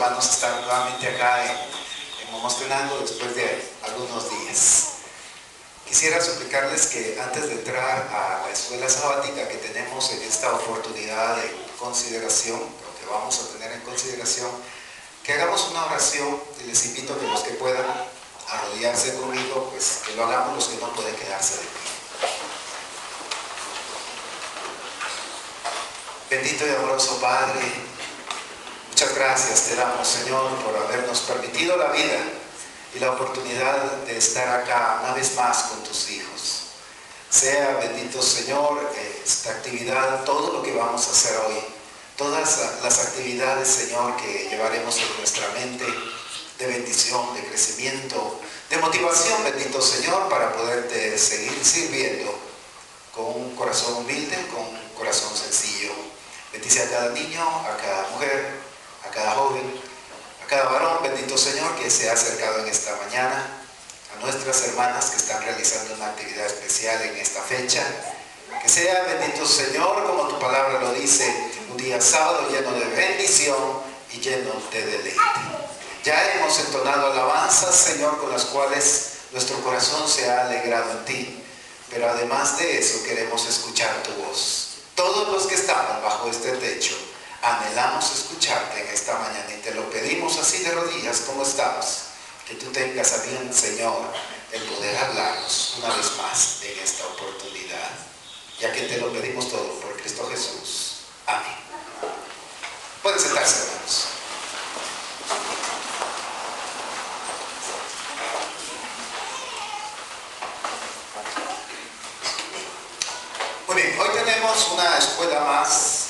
hermanos estar nuevamente acá en Momostenango después de algunos días. Quisiera suplicarles que antes de entrar a la escuela sabática que tenemos en esta oportunidad de consideración, lo que vamos a tener en consideración, que hagamos una oración y les invito a que los que puedan arrodillarse conmigo, pues que lo hagamos los que no pueden quedarse de pie. Bendito y amoroso Padre, muchas gracias te damos, Señor, por habernos permitido la vida y la oportunidad de estar acá una vez más con tus hijos. Sea bendito, Señor, esta actividad, todo lo que vamos a hacer hoy, todas las actividades, Señor, que llevaremos en nuestra mente, de bendición, de crecimiento, de motivación, bendito Señor, para poderte seguir sirviendo con un corazón humilde, con un corazón sencillo. Bendice a cada niño, a cada mujer, a cada joven, a cada varón, bendito Señor, que se ha acercado en esta mañana, a nuestras hermanas que están realizando una actividad especial en esta fecha. Que sea, bendito Señor, como tu palabra lo dice, un día sábado lleno de bendición y lleno de deleite. Ya hemos entonado alabanzas, Señor, con las cuales nuestro corazón se ha alegrado en ti. Pero además de eso, queremos escuchar tu voz. Todos los que estamos bajo este techo, anhelamos escucharte en esta mañana y te lo pedimos así de rodillas como estamos. Que tú tengas a bien, Señor, el poder hablarnos una vez más en esta oportunidad. Ya que te lo pedimos todo por Cristo Jesús. Amén. Pueden sentarse, hermanos. Muy bien, hoy tenemos una escuela más.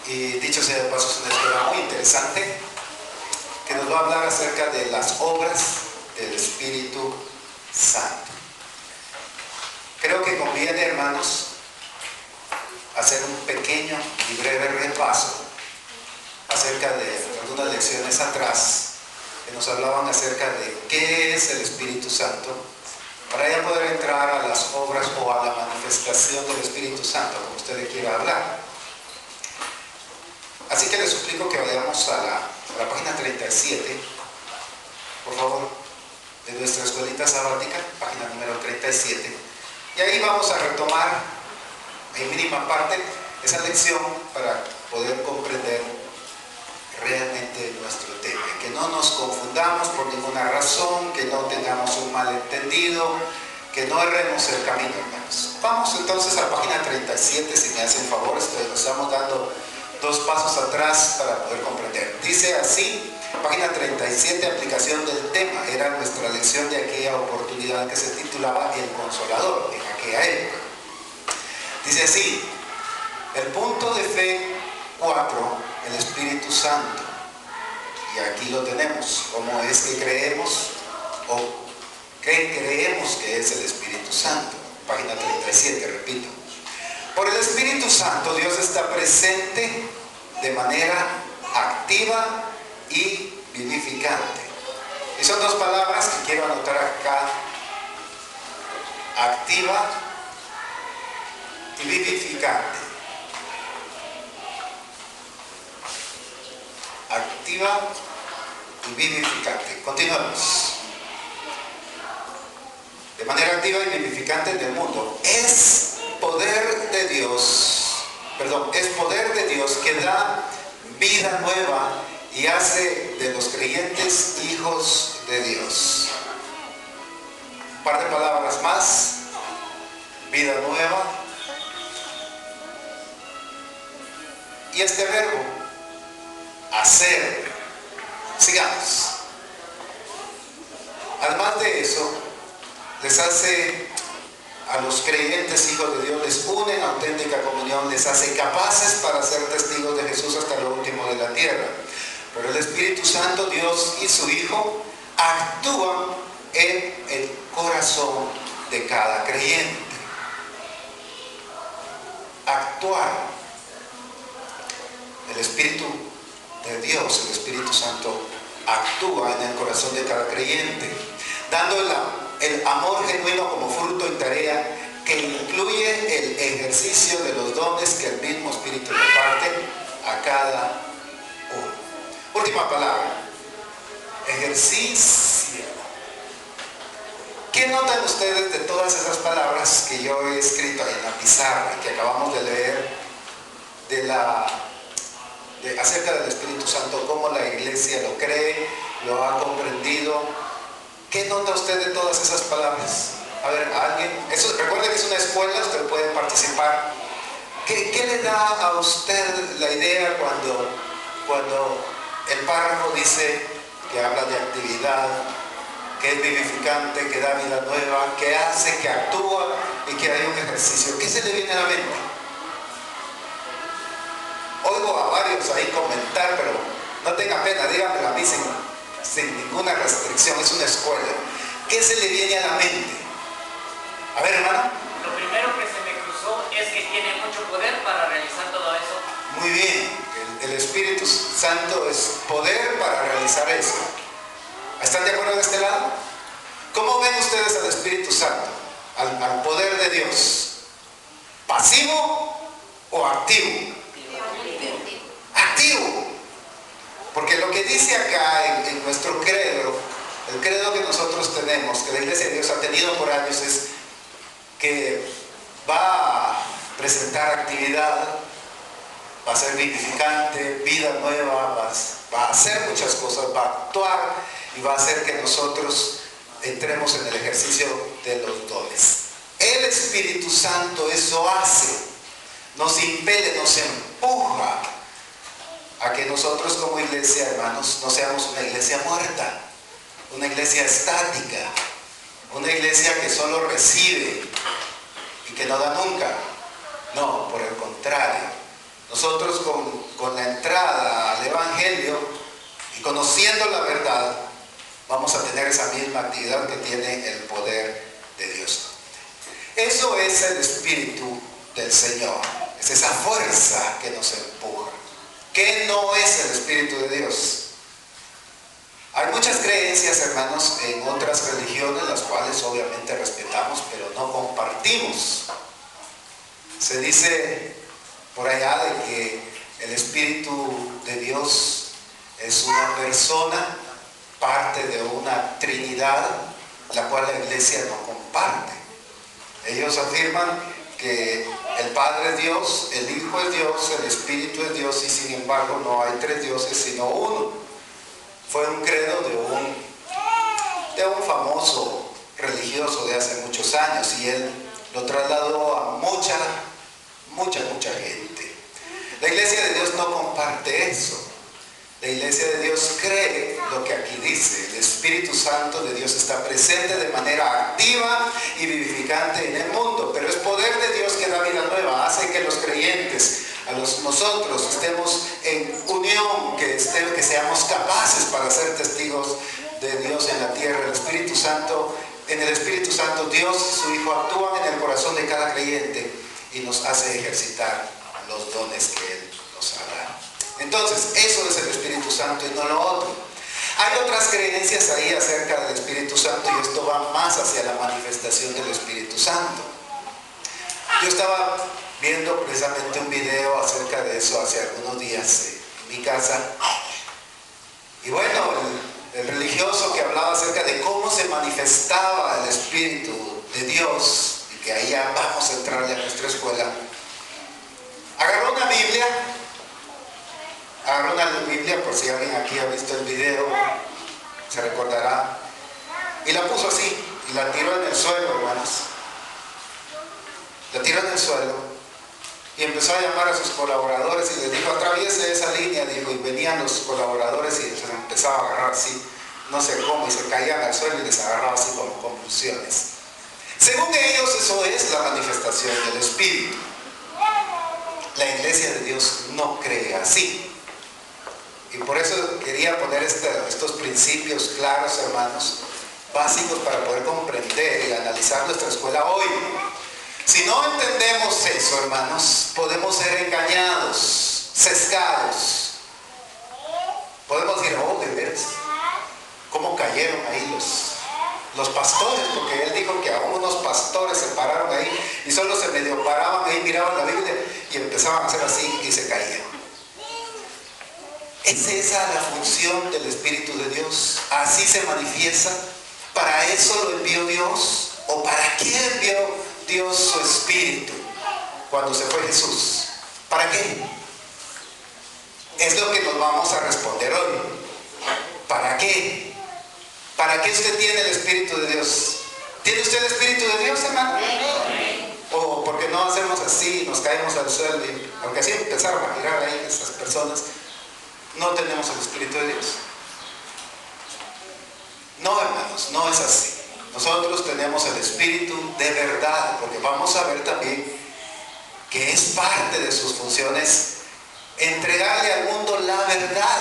Y dicho sea de paso, es una escuela muy interesante que nos va a hablar acerca de las obras del Espíritu Santo. Creo que conviene, hermanos, hacer un pequeño y breve repaso acerca de algunas lecciones atrás que nos hablaban acerca de qué es el Espíritu Santo, para ya poder entrar a las obras o a la manifestación del Espíritu Santo, como usted le quiera hablar. Así que les suplico que vayamos a la página 37, por favor, de nuestra escuelita sabática, página número 37. Y ahí vamos a retomar en mínima parte esa lección para poder comprender realmente nuestro tema. Que no nos confundamos por ninguna razón, que no tengamos un malentendido, que no erremos el camino, hermanos. Vamos entonces a la página 37, si me hacen favor, nos estamos dando dos pasos atrás para poder comprender. Dice así, página 37, aplicación del tema. Era nuestra lección de aquella oportunidad que se titulaba El Consolador, en aquella época. Dice así, el punto de fe 4, el Espíritu Santo. Y aquí lo tenemos, cómo es que creemos o qué creemos que es el Espíritu Santo. Página 37, repito. Por el Espíritu Santo Dios está presente de manera activa y vivificante. Y son dos palabras que quiero anotar acá: activa y vivificante. Activa y vivificante. Continuamos. De manera activa y vivificante en el mundo. Es poder de Dios que da vida nueva y hace de los creyentes hijos de Dios. Un par de palabras más. Vida nueva. Y este verbo, hacer. Sigamos. Además de eso, les hace a los creyentes hijos de Dios, les une en auténtica comunión, les hace capaces para ser testigos de Jesús hasta lo último de la tierra. Pero el Espíritu Santo, Dios y su Hijo actúan en el corazón de cada creyente. Actuar. El Espíritu de Dios, el Espíritu Santo, actúa en el corazón de cada creyente, dando el amor genuino como fruto y tarea que incluye el ejercicio de los dones que el mismo Espíritu reparte a cada uno. Última palabra. Ejercicio. ¿Qué notan ustedes de todas esas palabras que yo he escrito ahí en la pizarra y que acabamos de leer acerca del Espíritu Santo, cómo la iglesia lo cree, lo ha comprendido? ¿Qué nota usted de todas esas palabras? A ver, ¿alguien? Recuerde que es una escuela, usted puede participar. ¿Qué le da a usted la idea cuando el párrafo dice que habla de actividad, que es vivificante, que da vida nueva, que hace, que actúa y que hay un ejercicio? ¿Qué se le viene a la mente? Oigo a varios ahí comentar, pero no tenga pena, dígamelo a mí sin ninguna restricción, es una escuela. ¿Qué se le viene a la mente? A ver, hermano. Lo primero que se me cruzó es que tiene mucho poder para realizar todo eso. Muy bien, el Espíritu Santo es poder para realizar eso. ¿Están de acuerdo de este lado? ¿Cómo ven ustedes al Espíritu Santo? Al poder de Dios. ¿Pasivo o activo? Activo. Porque lo que dice acá en nuestro credo, el credo que nosotros tenemos, que la Iglesia de Dios ha tenido por años, es que va a presentar actividad, va a ser vivificante, vida nueva, va a hacer muchas cosas, va a actuar y va a hacer que nosotros entremos en el ejercicio de los dones. El Espíritu Santo eso hace, nos impele, nos empuja a que nosotros como iglesia, hermanos, no seamos una iglesia muerta, una iglesia estática, una iglesia que solo recibe y que no da nunca. No, por el contrario. Nosotros con la entrada al Evangelio y conociendo la verdad, vamos a tener esa misma actividad que tiene el poder de Dios. Eso es el Espíritu del Señor. Es esa fuerza que nos empuja. ¿Qué no es el Espíritu de Dios? Hay muchas creencias, hermanos, en otras religiones, las cuales obviamente respetamos, pero no compartimos. Se dice por allá de que el Espíritu de Dios es una persona, parte de una Trinidad, la cual la iglesia no comparte. Ellos afirman que el Padre es Dios, el Hijo es Dios, el Espíritu es Dios, y sin embargo no hay tres dioses sino uno. Fue un credo de un famoso religioso de hace muchos años, y él lo trasladó a mucha gente. La iglesia de Dios no comparte eso. La iglesia de Dios cree lo que aquí dice. El Espíritu Santo de Dios está presente de manera activa y vivificante en el mundo, pero es poder de Dios que da vida nueva, hace que los creyentes, nosotros estemos en unión, que seamos capaces para ser testigos de Dios en la tierra. El Espíritu Santo, en el Espíritu Santo, Dios y su Hijo actúan en el corazón de cada creyente y nos hace ejercitar los dones que Él nos ha dado. Entonces, eso es el Espíritu Santo y no lo otro. Hay otras creencias ahí acerca del Espíritu Santo, y esto va más hacia la manifestación del Espíritu Santo. Yo estaba viendo precisamente un video acerca de eso hace algunos días en mi casa. Y bueno, el religioso que hablaba acerca de cómo se manifestaba el Espíritu de Dios, y que ahí ya vamos a entrarle a nuestra escuela, agarró una Biblia, por si alguien aquí ha visto el video, se recordará, y la puso así, y la tiró en el suelo, hermanos. La tiró en el suelo, y empezó a llamar a sus colaboradores, y les dijo: atraviese esa línea, dijo, y venían los colaboradores, y se empezaba a agarrar así, no sé cómo, y se caían al suelo, y les agarraba así con convulsiones. Según ellos, eso es la manifestación del Espíritu. La iglesia de Dios no cree así. Y por eso quería poner estos principios claros, hermanos, básicos para poder comprender y analizar nuestra escuela hoy. Si no entendemos eso, hermanos, podemos ser engañados, sesgados. Podemos decir: oh, de veras, ¿cómo cayeron ahí los pastores? Porque él dijo que a unos pastores se pararon ahí y solo se medio paraban ahí, miraban la Biblia y empezaban a hacer así y se caían. ¿Es esa la función del Espíritu de Dios? ¿Así se manifiesta? ¿Para eso lo envió Dios? ¿O para qué envió Dios su Espíritu cuando se fue Jesús? ¿Para qué? Es lo que nos vamos a responder hoy. ¿Para qué? ¿Para qué usted tiene el Espíritu de Dios? ¿Tiene usted el Espíritu de Dios, hermano? ¿O porque no hacemos así, nos caemos al suelo y aunque así empezaron a mirar ahí esas personas, no tenemos el Espíritu de Dios? No, hermanos, no es así. Nosotros tenemos el Espíritu de verdad, porque vamos a ver también que es parte de sus funciones entregarle al mundo la verdad,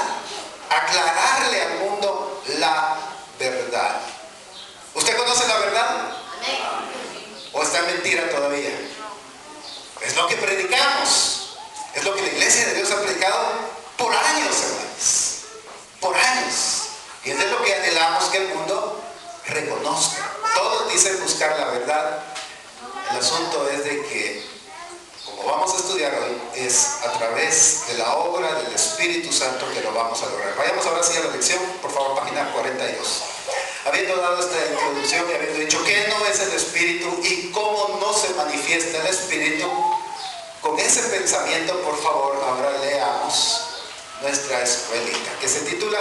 aclararle al mundo la verdad. ¿Usted conoce la verdad? ¿O está en mentira todavía? Es lo que predicamos, es lo que la Iglesia de Dios ha predicado por años, hermanos, por años. Y es lo que anhelamos que el mundo reconozca. Todos dicen buscar la verdad. El asunto es de que, como vamos a estudiar hoy, es a través de la obra del Espíritu Santo que lo vamos a lograr. Vayamos ahora sí a la lección, por favor, página 42. Habiendo dado esta introducción y habiendo dicho qué no es el Espíritu y cómo no se manifiesta el Espíritu, con ese pensamiento, por favor, ahora leamos nuestra escuelita, que se titula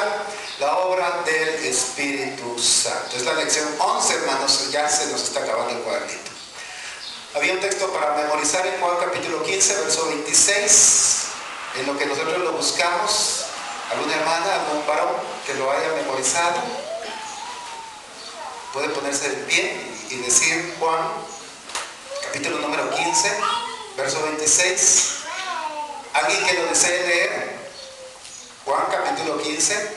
La obra del Espíritu Santo. Es la lección 11, hermanos, ya se nos está acabando el cuadernito. Había un texto para memorizar en Juan capítulo 15, verso 26, en lo que nosotros lo buscamos. ¿Alguna hermana, algún varón que lo haya memorizado? Puede ponerse de pie y decir Juan capítulo número 15, verso 26. ¿Alguien que lo desee leer? Juan capítulo 15,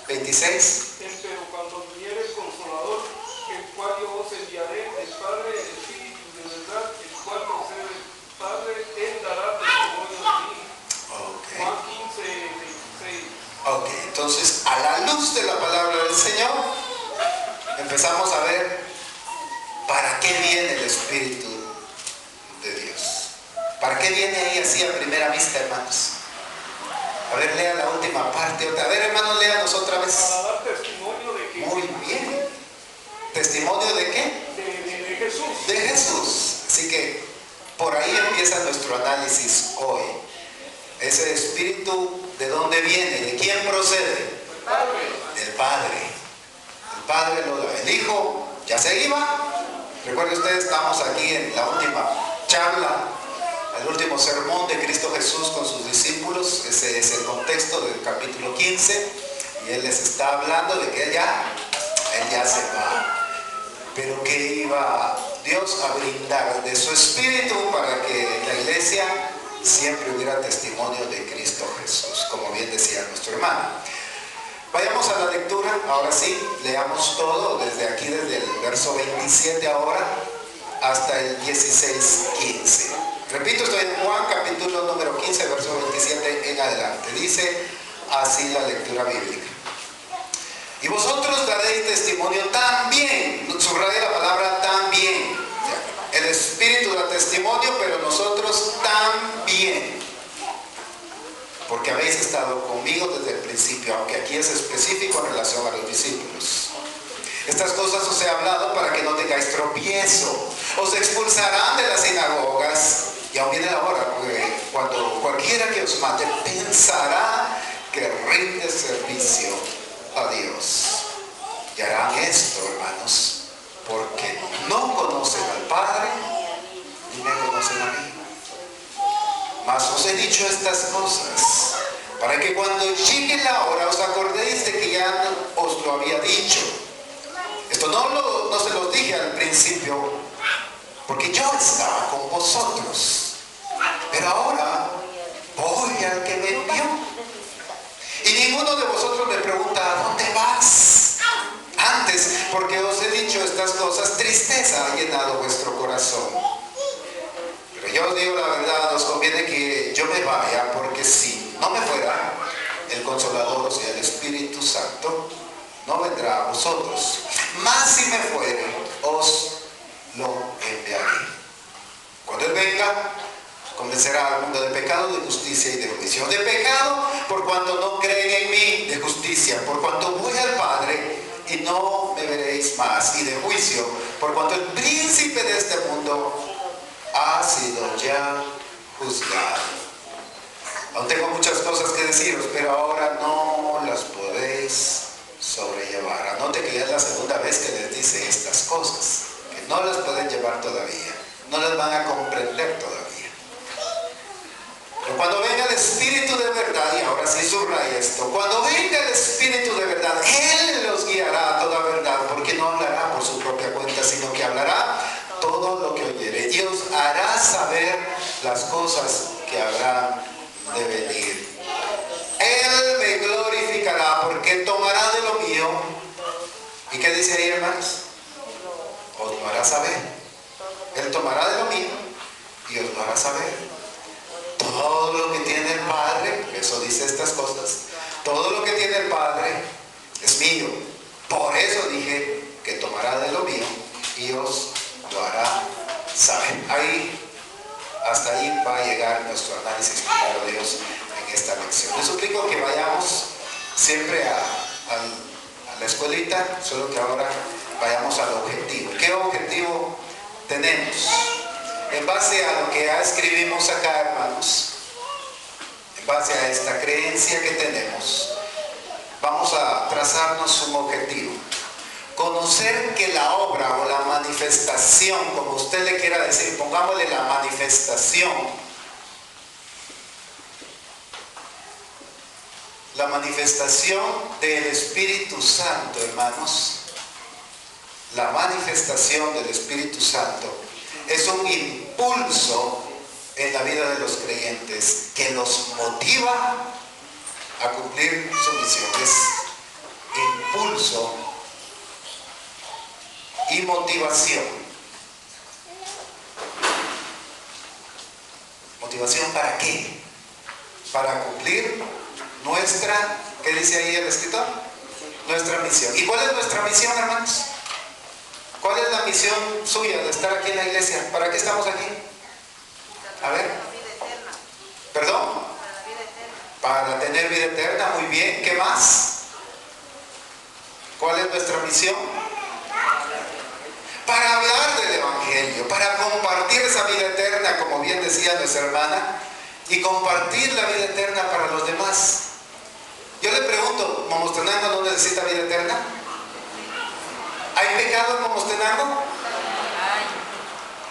26. Pero cuando viniere el Consolador, el cual yo os enviaré, el Padre, el Espíritu de verdad, el cual procede del Padre, Él dará testimonio de mí. Okay. Juan 15, 26. Ok, entonces a la luz de la palabra del Señor empezamos a ver para qué viene el Espíritu de Dios. ¿Para qué viene ahí así a primera vista, hermanos? A ver, lea la última parte. A ver, hermanos, léanos otra vez. Para dar testimonio de que... Muy bien. ¿Testimonio de qué? De Jesús. De Jesús. Así que por ahí empieza nuestro análisis hoy. Ese Espíritu, ¿de dónde viene? ¿De quién procede? El Padre. Del Padre. El Padre lo da. El Hijo ya se iba. Recuerden ustedes, estamos aquí en la última charla, el último sermón de Cristo Jesús con sus discípulos. Ese es el contexto del capítulo 15. Y Él les está hablando de que Él ya se va. Pero que iba Dios a brindar de su Espíritu para que la iglesia siempre hubiera testimonio de Cristo Jesús, como bien decía nuestro hermano. Vayamos a la lectura, ahora sí, leamos todo, desde aquí, desde el verso 27 ahora, hasta el 16:15. Repito, estoy en Juan, capítulo número 15, verso 27 en adelante. Dice así la lectura bíblica. Y vosotros daréis testimonio también, subraye la palabra también. El Espíritu da testimonio, pero nosotros también. Porque habéis estado conmigo desde el principio, aunque aquí es específico en relación a los discípulos. Estas cosas os he hablado para que no tengáis tropiezo. Os expulsarán de las sinagogas. Y aún viene la hora, cuando cualquiera que os mate pensará que rinde servicio a Dios. Y harán esto, hermanos, porque no conocen al Padre ni me conocen a mí. Mas os he dicho estas cosas para que cuando llegue la hora os acordéis de que ya os lo había dicho. Esto no se los dije al principio porque yo estaba con vosotros, pero ahora voy al que me envió. Y ninguno de vosotros me pregunta ¿a dónde vas? Antes, porque os he dicho estas cosas, tristeza ha llenado vuestro corazón. Pero yo os digo la verdad, os conviene que yo me vaya, porque si no me fuera, el Consolador, o sea, el Espíritu Santo, no vendrá a vosotros. Mas si me fuere, os lo enviaré. Cuando Él venga, Convencerá al mundo de pecado, de justicia y de juicio. De pecado, por cuanto no creen en mí. De justicia, por cuanto voy al Padre y no me veréis más. Y de juicio, por cuanto el príncipe de este mundo ha sido ya juzgado. Aún tengo muchas cosas que deciros, pero ahora no las podéis sobrellevar. Anote que ya es la segunda vez que les dice estas cosas, que no las pueden llevar todavía, no las van a comprender todavía. Pero cuando venga el Espíritu de verdad, y ahora sí subraya esto, cuando venga el Espíritu de verdad, Él los guiará a toda verdad, porque no hablará por su propia cuenta, sino que hablará todo lo que oyere, y os hará saber las cosas que habrán de venir. Él me glorificará, porque tomará de lo mío. ¿Y qué dice ahí, hermanos? Os lo hará saber. Él tomará de lo mío y os lo hará saber. Todo lo que tiene el Padre, eso dice estas cosas, todo lo que tiene el Padre es mío. Por eso dije que tomará de lo mío y os lo hará saber. Hasta ahí va a llegar nuestro análisis, primero Dios, en esta lección. Les suplico que vayamos siempre a la escuelita, solo que ahora vayamos al objetivo. ¿Qué objetivo tenemos? En base a lo que ya escribimos acá, hermanos, en base a esta creencia que tenemos, vamos a trazarnos un objetivo. Conocer que la obra o la manifestación, como usted le quiera decir, pongámosle la manifestación del Espíritu Santo, hermanos, la manifestación del Espíritu Santo es un impulso en la vida de los creyentes que los motiva a cumplir su misión. Es impulso y motivación. ¿Motivación para qué? Para cumplir nuestra, ¿qué dice ahí el escritor? Nuestra misión. ¿Y cuál es nuestra misión, hermanos? ¿Cuál es la misión suya de estar aquí en la iglesia? ¿Para qué estamos aquí? A ver. ¿Perdón? Para tener vida eterna, muy bien. ¿Qué más? ¿Cuál es nuestra misión? Para hablar del Evangelio, para compartir esa vida eterna, como bien decía nuestra hermana, y compartir la vida eterna para los demás. Yo le pregunto, ¿Momostenango no necesita vida eterna? ¿Hay pecado en Momostenango?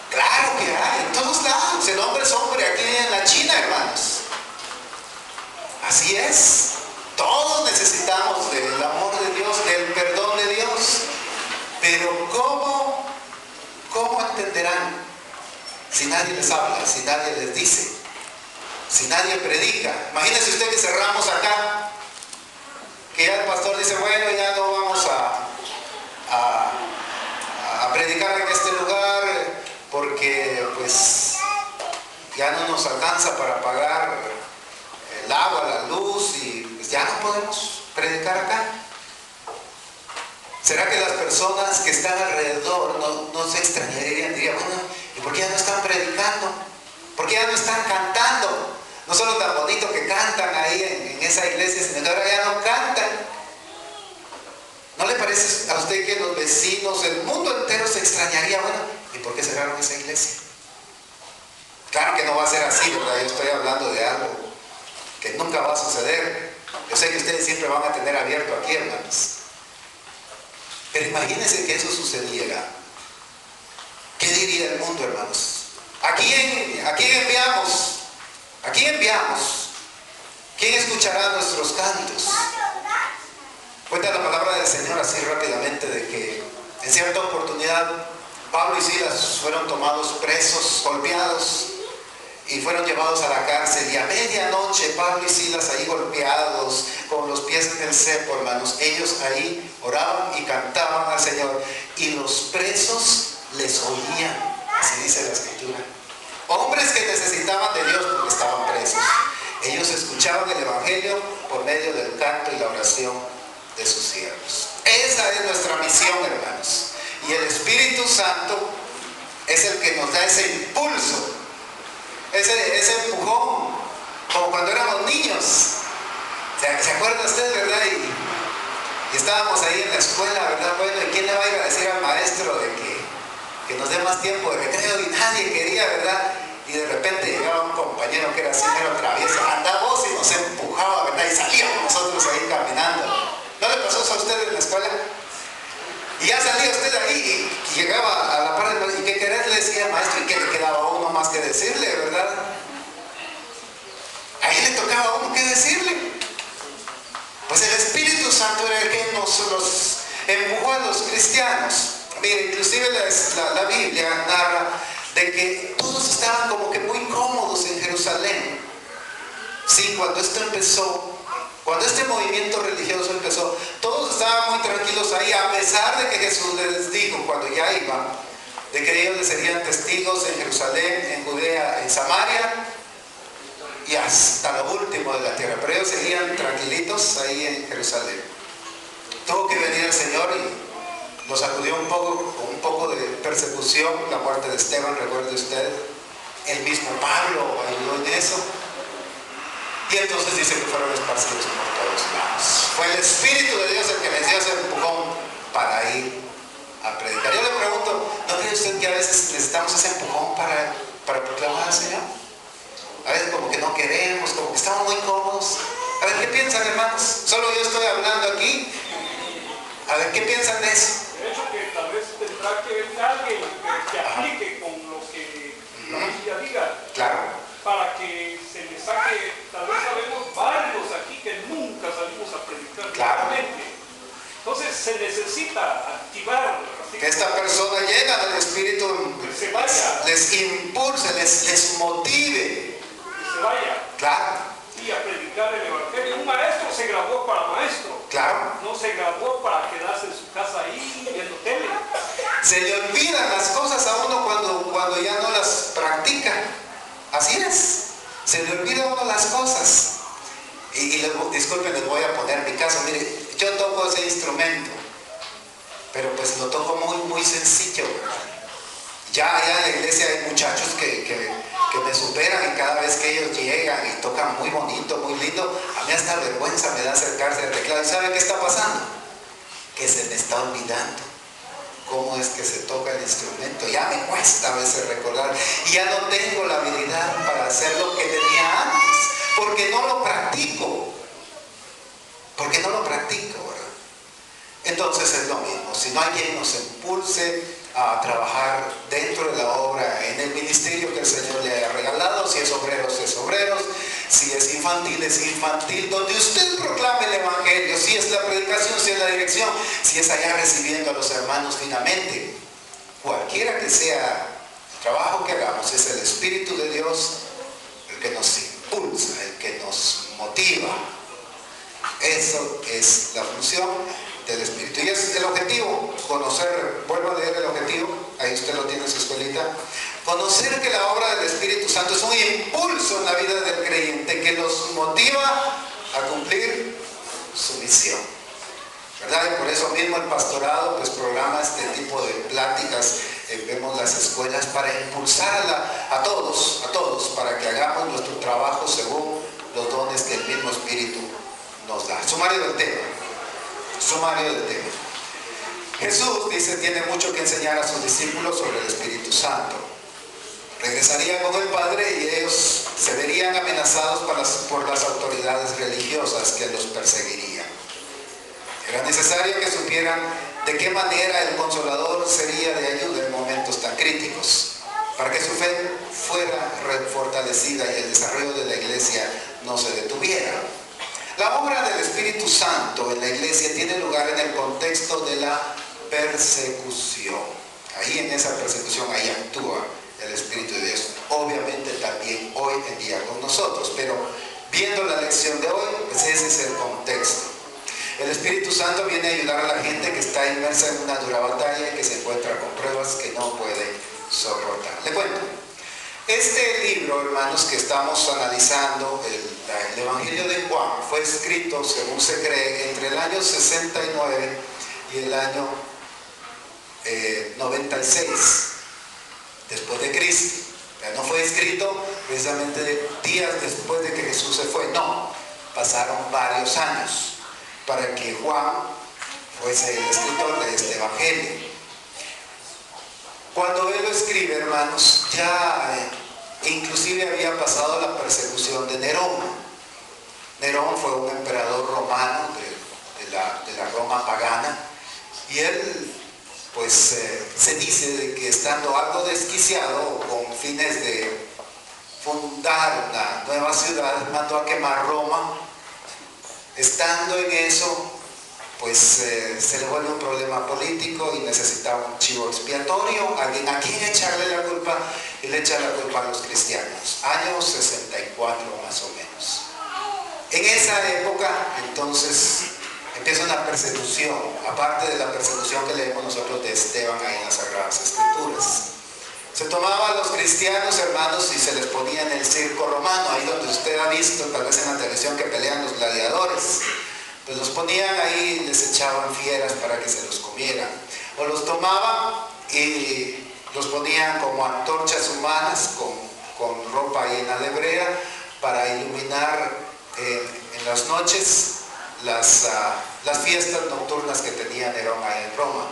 Claro que hay, en todos lados. El hombre es hombre, aquí en la China, hermanos. Así es. Todos necesitamos del amor de Dios, del perdón de Dios. Pero ¿cómo entenderán si nadie les habla, si nadie les dice, si nadie predica? Imagínense usted que cerramos acá, que ya el pastor dice, bueno, ya no vamos a predicar en este lugar porque pues ya no nos alcanza para pagar el agua, la luz, y pues ya no podemos predicar acá. ¿Será que las personas que están alrededor no se extrañarían? Dirían, bueno, ¿y por qué ya no están predicando? ¿Por qué ya no están cantando? No solo tan bonito que cantan ahí en esa iglesia, sino que ahora ya no cantan. ¿No le parece a usted que los vecinos, el mundo entero se extrañaría? Bueno, ¿y por qué cerraron esa iglesia? Claro que no va a ser así, ¿verdad? Yo estoy hablando de algo que nunca va a suceder. Yo sé que ustedes siempre van a tener abierto aquí, hermanos. Pero imagínense que eso sucediera. ¿Qué diría el mundo, hermanos? ¿A quién enviamos? ¿A quién enviamos? ¿Quién escuchará nuestros cantos? Cuenta la palabra del Señor así rápidamente de que en cierta oportunidad Pablo y Silas fueron tomados presos, golpeados, y fueron llevados a la cárcel, y a medianoche Pablo y Silas ahí golpeados, con los pies en el cepo, hermanos, ellos ahí oraban y cantaban al Señor, y los presos les oían, así dice la Escritura. Hombres que necesitaban de Dios porque estaban presos. Ellos escuchaban el Evangelio por medio del canto y la oración de sus siervos. Esa es nuestra misión, hermanos. Y el Espíritu Santo es el que nos da ese impulso ese empujón, como cuando éramos niños. ¿Se acuerda usted, verdad? Y estábamos ahí en la escuela, ¿verdad? Bueno, ¿y quién le va a ir a decir al maestro de que nos dé más tiempo de recreo? Y nadie quería, ¿verdad? Y de repente llegaba un compañero que era así, mero travieso, andaba vos y nos empujaba, ¿verdad? Y salíamos nosotros ahí caminando. ¿No le pasó eso a usted en la escuela? Y ya salía usted ahí y llegaba a la par del maestro. ¿Y qué querés? Le decía al maestro. ¿Y qué le quedaba a uno más que decirle, verdad? Ahí le tocaba a uno que decirle. Pues el Espíritu Santo era el que nos empujó a los cristianos. Mire, inclusive la Biblia narra de que todos estaban como que muy cómodos en Jerusalén. Sí, cuando esto empezó, cuando este movimiento religioso empezó, todos estaban muy tranquilos ahí, a pesar de que Jesús les dijo cuando ya iban, de que ellos les serían testigos en Jerusalén, en Judea, en Samaria y hasta lo último de la tierra. Pero ellos seguían tranquilitos ahí en Jerusalén. Tuvo que venir el Señor y los sacudió un poco, con un poco de persecución, la muerte de Esteban, recuerde usted. El mismo Pablo ayudó en eso. Y entonces dice que fueron esparcidos por todos lados. Fue el Espíritu de Dios el que les dio ese empujón para ir a predicar. Yo le pregunto, ¿no cree usted que a veces necesitamos ese empujón para proclamar al Señor? A veces como que no queremos, como que estamos muy cómodos. A ver, ¿qué piensan, hermanos? Solo yo estoy hablando aquí. A ver, ¿qué piensan de eso? De hecho, que tal vez tendrá que venir alguien que aplique con lo que la Biblia diga. Claro. Para que se le saque, tal vez sabemos varios aquí que nunca salimos a predicar. Claro. Claramente. Entonces se necesita activar. Que esta persona llena del Espíritu se vaya. Les impulse, les motive. Que se vaya. Claro. Y a predicar el Evangelio. Un maestro se graduó para maestro. Claro. No se graduó para quedarse en su casa ahí viendo tele. Se le olvidan las cosas a uno cuando ya no las practica. Así es. Se le olvidan a uno las cosas. Y disculpen, les voy a poner mi caso. Mire, yo toco ese instrumento, pero pues lo toco muy sencillo, ¿verdad? Ya en la iglesia hay muchachos que me superan y cada vez que ellos llegan y tocan muy bonito, muy lindo, a mí hasta vergüenza me da acercarse al teclado. ¿Y saben qué está pasando? Que se me está olvidando cómo es que se toca el instrumento. Ya me cuesta a veces recordar y ya no tengo la habilidad para hacer lo que tenía antes, porque no lo practico. ¿Verdad? Entonces es lo mismo. Si no hay quien nos impulse a trabajar dentro de la obra, en el ministerio que el Señor le haya regalado, si es obreros, es obreros, si es infantil, donde usted proclame el Evangelio, si es la predicación, si es la dirección, si es allá recibiendo a los hermanos finamente, cualquiera que sea el trabajo que hagamos, es el Espíritu de Dios el que nos impulsa, el que nos motiva. Eso es la función del Espíritu. Y es el objetivo, conocer, vuelvo a leer el objetivo, ahí usted lo tiene en su escuelita, conocer que la obra del Espíritu Santo es un impulso en la vida del creyente que nos motiva a cumplir su misión, ¿verdad? Y por eso mismo el pastorado pues programa este tipo de pláticas, vemos las escuelas para impulsar a todos, para que hagamos nuestro trabajo según los dones que el mismo Espíritu nos da. Sumario del tema. Jesús dice, tiene mucho que enseñar a sus discípulos sobre el Espíritu Santo. Regresaría con el Padre y ellos se verían amenazados por las autoridades religiosas que los perseguirían. Era necesario que supieran de qué manera el Consolador sería de ayuda en momentos tan críticos, para que su fe fuera fortalecida y el desarrollo de la iglesia no se detuviera. La obra del Espíritu Santo en la iglesia tiene lugar en el contexto de la persecución. Ahí en esa persecución, ahí actúa el Espíritu de Dios. Obviamente también hoy en día con nosotros, pero viendo la lección de hoy, pues ese es el contexto. El Espíritu Santo viene a ayudar a la gente que está inmersa en una dura batalla y que se encuentra con pruebas que no puede soportar. Le cuento. Este libro, hermanos, que estamos analizando, el Evangelio de Juan, fue escrito, según se cree, entre el año 69 y el año 96 después de Cristo. No fue escrito precisamente días después de que Jesús se fue. No, pasaron varios años para que Juan fuese el escritor de este evangelio. Cuando él lo escribe, hermanos, ya inclusive había pasado la persecución de Nerón. Nerón fue un emperador romano de la Roma pagana, y él pues se dice de que estando algo desquiciado con fines de fundar una nueva ciudad, mandó a quemar Roma. Estando en eso, pues se le vuelve un problema político y necesitaba un chivo expiatorio, alguien a quien echarle la culpa, y le echa la culpa a los cristianos. Años 64 más o menos. En esa época, entonces, empieza una persecución, aparte de la persecución que leemos nosotros de Esteban ahí en las Sagradas Escrituras. Se tomaban a los cristianos, hermanos, y se les ponía en el circo romano, ahí donde usted ha visto, tal vez en la televisión, que pelean los gladiadores. Pues los ponían ahí y les echaban fieras para que se los comieran. O los tomaban y los ponían como antorchas humanas con ropa llena de brea para iluminar en las noches las fiestas nocturnas que tenía Nerón ahí en Roma.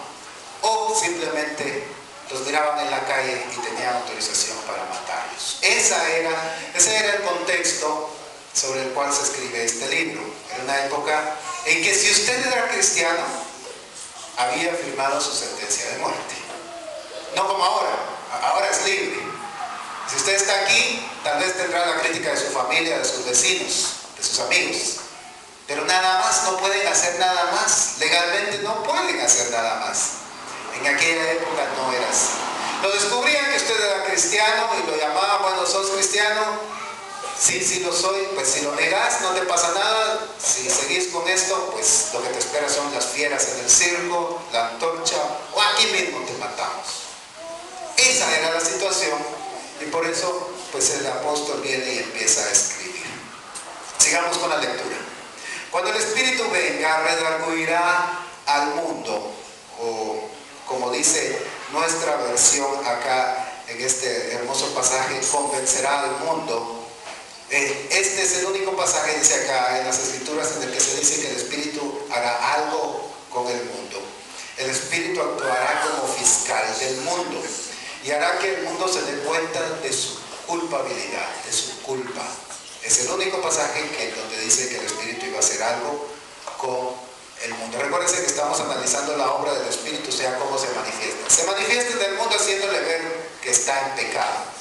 O simplemente los miraban en la calle y tenían autorización para matarlos. Ese era el contexto sobre el cual se escribe este libro. Era una época en que si usted era cristiano, había firmado su sentencia de muerte. No como ahora es libre. Si usted está aquí, tal vez tendrá la crítica de su familia, de sus vecinos, de sus amigos. Pero nada más, no pueden hacer nada más. Legalmente no pueden hacer nada más. En aquella época no era así. Lo descubrían que usted era cristiano y lo llamaban, bueno, ¿sos cristiano? Sí, lo soy. Pues si lo negás, no te pasa nada. Si seguís con esto, pues lo que te espera son las fieras en el circo, la antorcha, o aquí mismo te matamos. Esa era la situación, y por eso pues el apóstol viene y empieza a escribir. Sigamos con la lectura. Cuando el Espíritu venga, redarguirá al mundo, o como dice nuestra versión acá en este hermoso pasaje, convencerá al mundo. Este es el único pasaje, dice acá en las Escrituras, en el que se dice que el Espíritu hará algo con el mundo. El Espíritu actuará como fiscal del mundo y hará que el mundo se dé cuenta de su culpabilidad, de su culpa. Es el único pasaje donde dice que el Espíritu iba a hacer algo con el mundo. Recuérdense que estamos analizando la obra del Espíritu, o sea, cómo se manifiesta. Se manifiesta en el mundo haciéndole ver que está en pecado.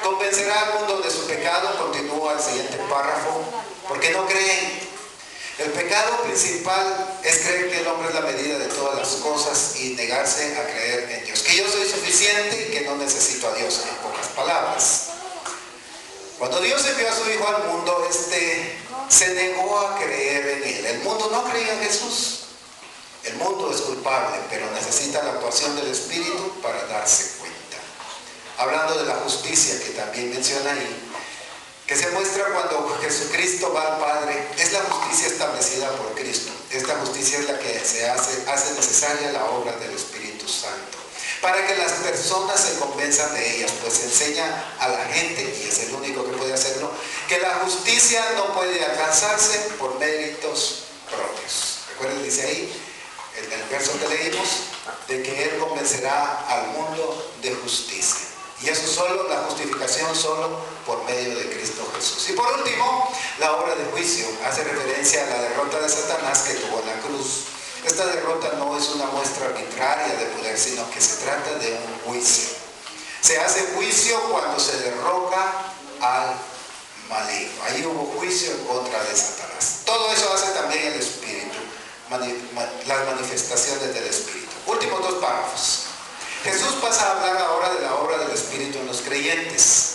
Convencerá al mundo de su pecado, continúa el siguiente párrafo, porque no creen. El pecado principal es creer que el hombre es la medida de todas las cosas y negarse a creer en Dios. Que yo soy suficiente y que no necesito a Dios, en pocas palabras. Cuando Dios envió a su Hijo al mundo, se negó a creer en Él. El mundo no creía en Jesús. El mundo es culpable, pero necesita la actuación del Espíritu para darse cuenta. Hablando de la justicia que también menciona ahí, que se muestra cuando Jesucristo va al Padre, es la justicia establecida por Cristo. Esta justicia es la que hace necesaria la obra del Espíritu Santo, para que las personas se convenzan de ellas, pues enseña a la gente, y es el único que puede hacerlo, que la justicia no puede alcanzarse por méritos propios. Recuerden, dice ahí, en el verso que leímos, de que Él convencerá al mundo de justicia. Y eso solo, la justificación solo por medio de Cristo Jesús. Y por último, la obra de juicio hace referencia a la derrota de Satanás que tuvo en la cruz. Esta derrota no es una muestra arbitraria de poder, sino que se trata de un juicio. Se hace juicio cuando se derroca al maligno. Ahí hubo juicio en contra de Satanás. Todo eso hace también el Espíritu, las manifestaciones del Espíritu. Últimos dos párrafos. Jesús pasa a hablar ahora de la obra del Espíritu en los creyentes.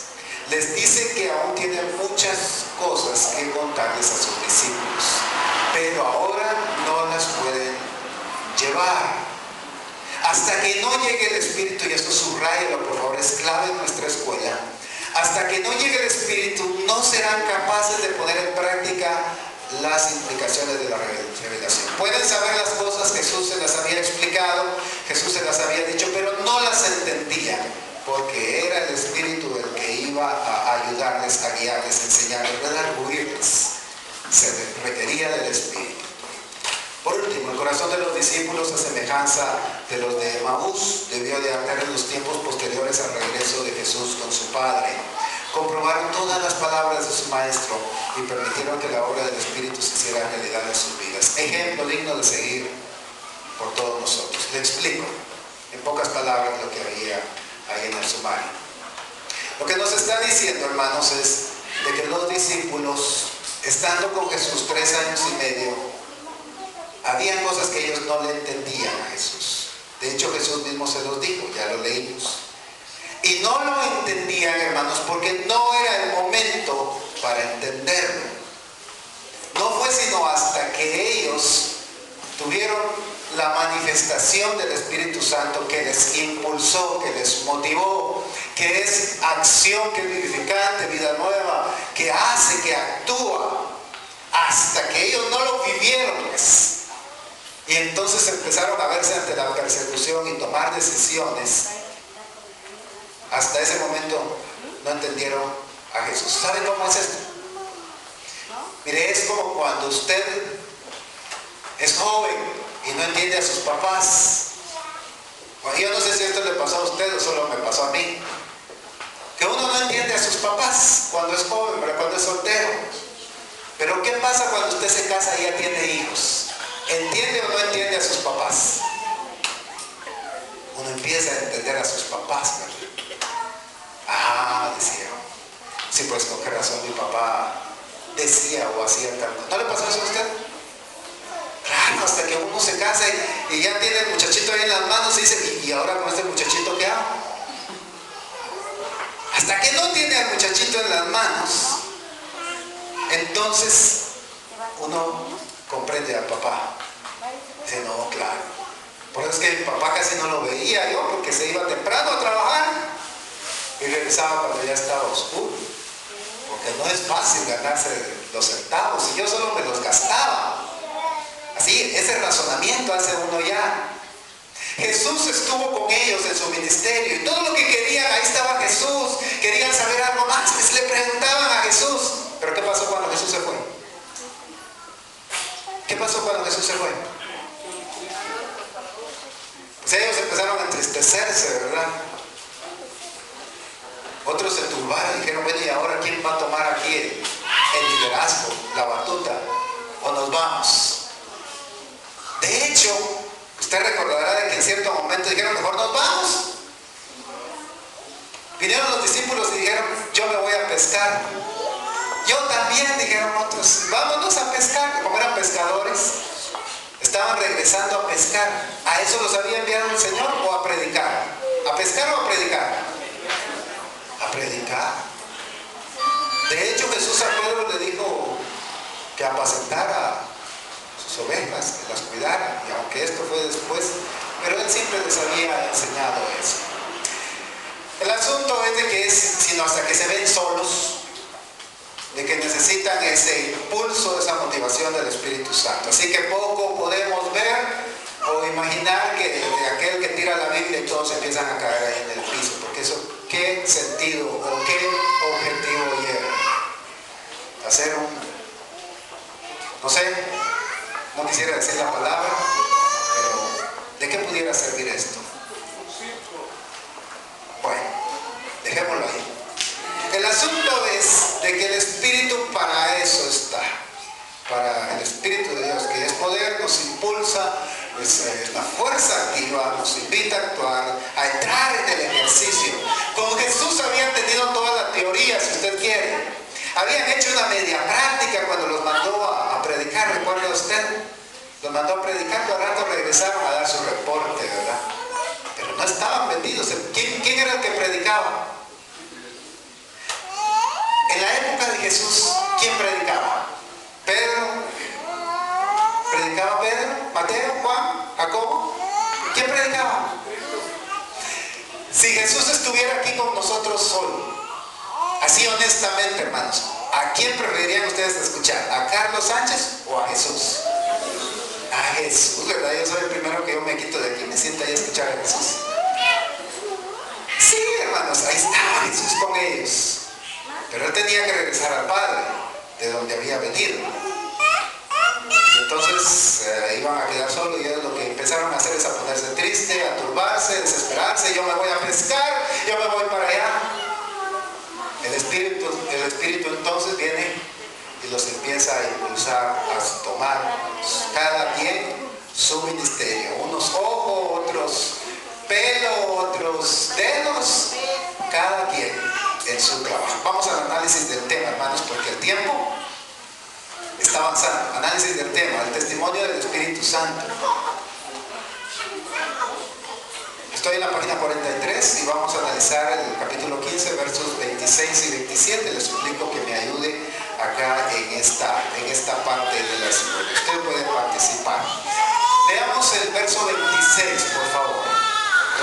Les dice que aún tienen muchas cosas que contarles a sus discípulos, pero ahora no las pueden llevar. Hasta que no llegue el Espíritu, y esto subráyalo por favor, es clave en nuestra escuela. Hasta que no llegue el Espíritu, no serán capaces de poner en práctica las implicaciones de la revelación. Pueden saber las cosas, Jesús se las había explicado, Jesús se las había dicho, pero no las entendían. porque era el Espíritu el que iba a ayudarles, a guiarles, a enseñarles, a redarguirles. Se requería del Espíritu. Por último, el corazón de los discípulos, a semejanza de los de Emaús, debió de arder en los tiempos posteriores al regreso de Jesús con su Padre. Comprobaron todas las palabras de su Maestro y permitieron que la obra del Espíritu se hiciera realidad en sus vidas. Ejemplo digno de seguir por todos nosotros. Le explico en pocas palabras lo que había ahí en el sumario. Lo que nos está diciendo, hermanos, es de que los discípulos, estando con Jesús 3 años y medio, habían cosas que ellos no le entendían a Jesús. De hecho, Jesús mismo se los dijo, ya lo leímos. Y no lo entendían, hermanos, porque no era el momento para entenderlo. No fue sino hasta que ellos tuvieron la manifestación del Espíritu Santo que les impulsó, que les motivó, que es acción, que es vivificante, vida nueva, que hace, que actúa, hasta que ellos no lo vivieron, pues. Y entonces empezaron a verse ante la persecución y tomar decisiones. Hasta ese momento no entendieron a Jesús. ¿Saben cómo es esto? Mire, es como cuando usted es joven y no entiende a sus papás. Bueno, yo no sé si esto le pasó a usted o solo me pasó a mí. Que uno no entiende a sus papás cuando es joven, pero cuando es soltero. Pero ¿qué pasa cuando usted se casa y ya tiene hijos? ¿Entiende o no entiende a sus papás? Uno empieza a entender a sus papás, ¿verdad? Ah, decía. Sí, pues con qué razón mi papá decía o hacía tal cosa. ¿No le pasó eso a usted? Claro, hasta que uno se casa y ya tiene el muchachito ahí en las manos y dice, ¿y ahora con este muchachito qué hago? Hasta que no tiene al muchachito en las manos, entonces uno comprende al papá. Dice, no, claro. Por eso es que mi papá casi no lo veía yo, porque se iba temprano a trabajar y regresaba cuando ya estaba oscuro. Porque no es fácil ganarse los centavos y yo solo me los gastaba. Así, ese razonamiento hace uno ya. Jesús estuvo con ellos en su ministerio y todo lo que querían, ahí estaba Jesús. Querían saber algo más, le preguntaban a Jesús. Pero ¿qué pasó cuando Jesús se fue? ¿Qué pasó cuando Jesús se fue? Pues ellos empezaron a entristecerse, ¿verdad? Otros se turbaron y dijeron, bueno, ¿y ahora quién va a tomar aquí el liderazgo, la batuta? ¿O nos vamos? De hecho, usted recordará de que en cierto momento dijeron, mejor nos vamos. Vinieron los discípulos y dijeron, yo me voy a pescar. Yo también, dijeron otros, vámonos a pescar. Como eran pescadores, estaban regresando a pescar. ¿A eso los había enviado el Señor o a predicar? ¿A pescar o a predicar? A predicar. De hecho, Jesús a Pedro le dijo que apacentara sus ovejas, que las cuidara, y aunque esto fue después, pero él siempre les había enseñado eso. El asunto es de que es, sino hasta que se ven solos, de que necesitan ese impulso, esa motivación del Espíritu Santo. Así que poco podemos ver o imaginar que de aquel que tira la Biblia y todos empiezan a caer ahí en el piso, porque eso, ¿qué sentido o qué objetivo lleva? Hacer no sé, no quisiera decir la palabra, pero ¿de qué pudiera servir esto? Bueno, dejémoslo ahí. El asunto es de que el Espíritu para eso está, para el Espíritu de Dios, que es poder, nos impulsa, es la fuerza activa, nos invita a actuar, a entrar en el ejercicio. Con Jesús habían tenido toda la teoría, si usted quiere. Habían hecho una media práctica cuando los mandó a predicar, ¿recuerda usted? Los mandó a predicar, pero al rato regresaron a dar su reporte, ¿verdad? Pero no estaban vendidos. ¿Quién era el que predicaba? En la época de Jesús, ¿quién predicaba? Pedro. ¿Predicaba Pedro? ¿Mateo? ¿Juan? ¿Jacobo? ¿Quién predicaba? Si Jesús estuviera aquí con nosotros hoy, así honestamente, hermanos, ¿a quién preferirían ustedes escuchar? ¿A Carlos Sánchez o a Jesús? A Jesús, ¿verdad? Yo soy el primero que yo me quito de aquí, me siento ahí a escuchar a Jesús. Sí, hermano. Jesús con ellos. Pero él tenía que regresar al Padre, de donde había venido. Entonces iban a quedar solos y ellos lo que empezaron a hacer es a ponerse triste, a turbarse, desesperarse. Yo me voy a pescar, yo me voy para allá. El Espíritu entonces viene y los empieza a impulsar a tomar cada quien su ministerio. Unos ojos, otros pelo, otros dedos, cada quien en su trabajo. Vamos al análisis del tema, hermanos, porque el tiempo está avanzando. Análisis del tema, el testimonio del Espíritu Santo. Estoy en la página 43 y vamos a analizar el capítulo 15, versos 26 y 27. Les suplico que me ayude acá en esta parte de la escuela. Usted puede participar. Leamos el verso 26, por favor.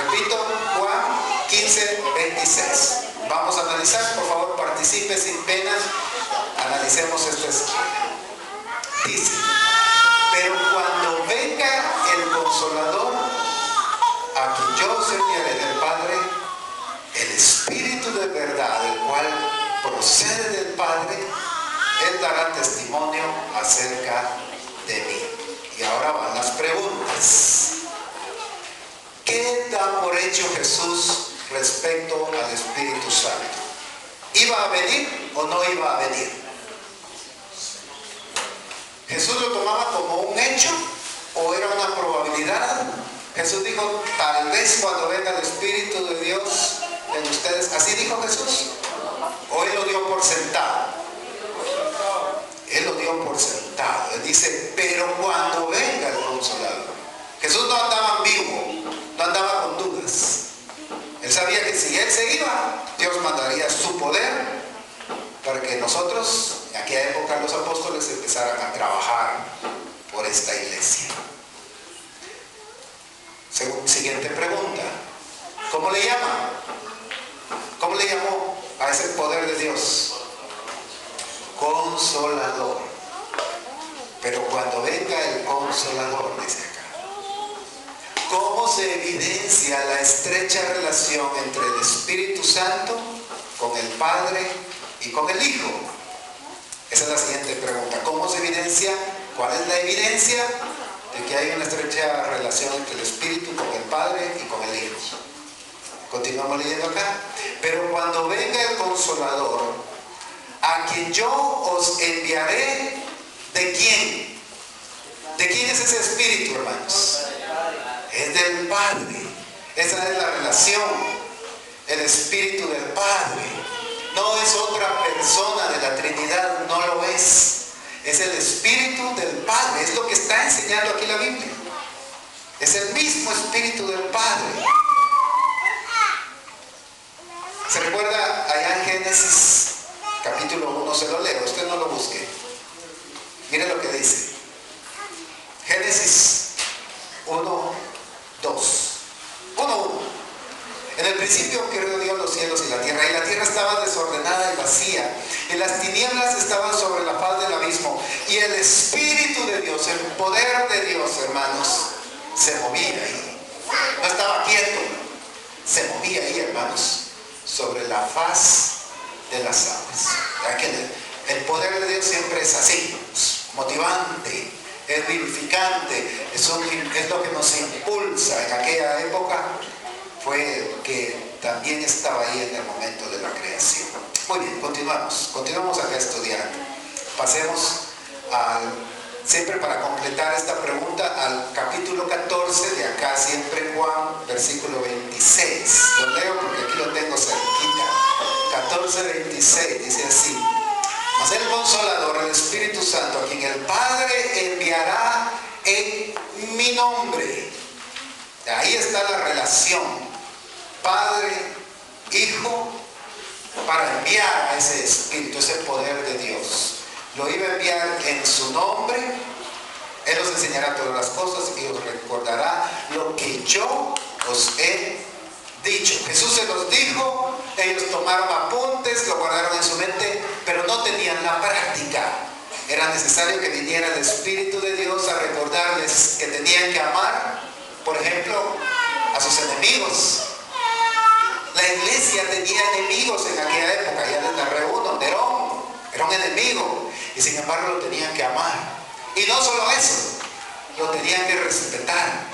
Repito, Juan 15, 26. Vamos a analizar, por favor, participe sin pena. Analicemos esta escuela. Dice: pero cuando venga el Consolador, a quien yo os enviaré del Padre, el Espíritu de verdad, el cual procede del Padre, Él dará testimonio acerca de mí. Y ahora van las preguntas. ¿Qué da por hecho Jesús respecto al Espíritu Santo? ¿Iba a venir o no iba a venir? ¿Jesús lo tomaba como un hecho o era una probabilidad? Jesús dijo, tal vez cuando venga el Espíritu de Dios en ustedes. ¿Así dijo Jesús? ¿O Él lo dio por sentado? Él lo dio por sentado. Él dice, pero cuando venga el Consolador. Jesús no andaba en vivo, no andaba con dudas. Él sabía que si Él se iba, Dios mandaría su poder para que nosotros, en aquella época los apóstoles, empezaran a trabajar por esta iglesia. Siguiente pregunta. ¿Cómo le llama? ¿Cómo le llamó a ese poder de Dios? Consolador. Pero cuando venga el Consolador, dice acá, ¿cómo se evidencia la estrecha relación entre el Espíritu Santo con el Padre y con el Hijo? Esa es la siguiente pregunta. ¿Cómo se evidencia? ¿Cuál es la evidencia de que hay una estrecha relación entre el Espíritu con el Padre y con el Hijo? Continuamos leyendo acá. Pero cuando venga el Consolador, a quien yo os enviaré, ¿de quién? ¿De quién es ese Espíritu, hermanos? Es del Padre. Esa es la relación. El Espíritu del Padre. No es otra persona de la Trinidad, no lo es. Es el Espíritu del Padre. Es lo que está enseñando aquí la Biblia. Es el mismo Espíritu del Padre. ¿Se recuerda allá en Génesis capítulo 1? Se lo leo, usted no lo busque. Mire lo que dice. Génesis 1, 2. 1. En el principio creó Dios los cielos y la tierra estaba desordenada y vacía, y las tinieblas estaban sobre la faz del abismo, y el Espíritu de Dios, el poder de Dios, hermanos, se movía ahí. No estaba quieto, se movía ahí, hermanos, sobre la faz de las aguas. El poder de Dios siempre es así, motivante, es vivificante, es lo que nos impulsa. En aquella época fue que también estaba ahí en el momento de la creación. Muy bien, continuamos acá estudiando. Pasemos siempre para completar esta pregunta, al capítulo 14 de acá, siempre Juan, versículo 26. Lo leo porque aquí lo tengo cerquita. 14, 26, dice así: mas el Consolador, el Espíritu Santo, a quien el Padre enviará en mi nombre. Ahí está la relación. Padre, Hijo, para enviar a ese Espíritu, ese poder de Dios. Lo iba a enviar en su nombre. Él os enseñará todas las cosas y os recordará lo que yo os he dicho. Jesús se los dijo, ellos tomaron apuntes, lo guardaron en su mente, pero no tenían la práctica. Era necesario que viniera el Espíritu de Dios a recordarles que tenían que amar, por ejemplo, a sus enemigos. La iglesia tenía enemigos. enemigos en aquella época, ya les narré uno, Nerón, era un enemigo, y sin embargo lo tenían que amar. Y no solo eso, lo tenían que respetar,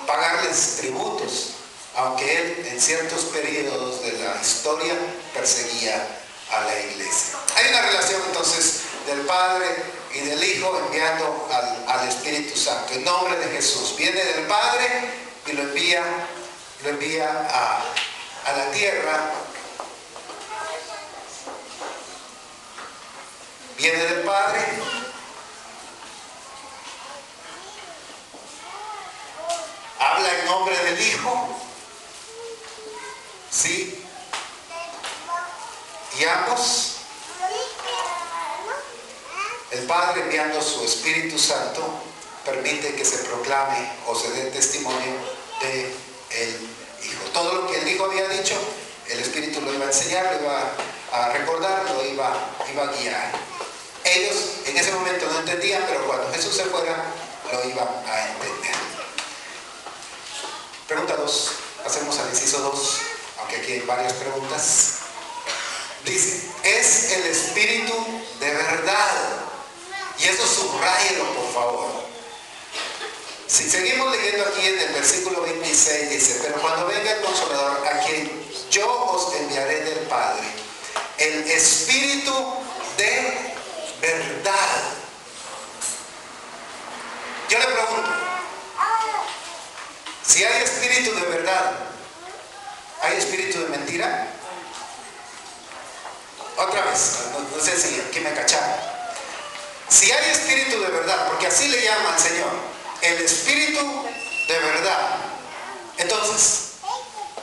pagarles tributos, aunque él en ciertos periodos de la historia perseguía a la iglesia. Hay una relación entonces del Padre y del Hijo enviando al Espíritu Santo en nombre de Jesús. Viene del Padre y lo envía a la tierra. Viene del Padre, habla en nombre del Hijo, ¿sí? Y ambos, el Padre enviando su Espíritu Santo, permite que se proclame o se dé testimonio de el Hijo. Todo lo que el Hijo había dicho, el Espíritu lo iba a enseñar, lo iba a recordar, lo iba a guiar. Ellos en ese momento no entendían, pero cuando Jesús se fuera, lo iban a entender. Pregunta 2. Hacemos al inciso 2, aunque aquí hay varias preguntas. Dice, es el Espíritu de verdad. Y eso subráyelo, por favor. Si seguimos leyendo aquí en el versículo 26, dice, pero cuando venga el Consolador, a quien yo os enviaré del Padre, el Espíritu de verdad. Yo le pregunto, si hay espíritu de verdad, ¿hay espíritu de mentira? Otra vez, no sé si aquí me cacharon. Si hay espíritu de verdad, porque así le llama al Señor, el espíritu de verdad, entonces,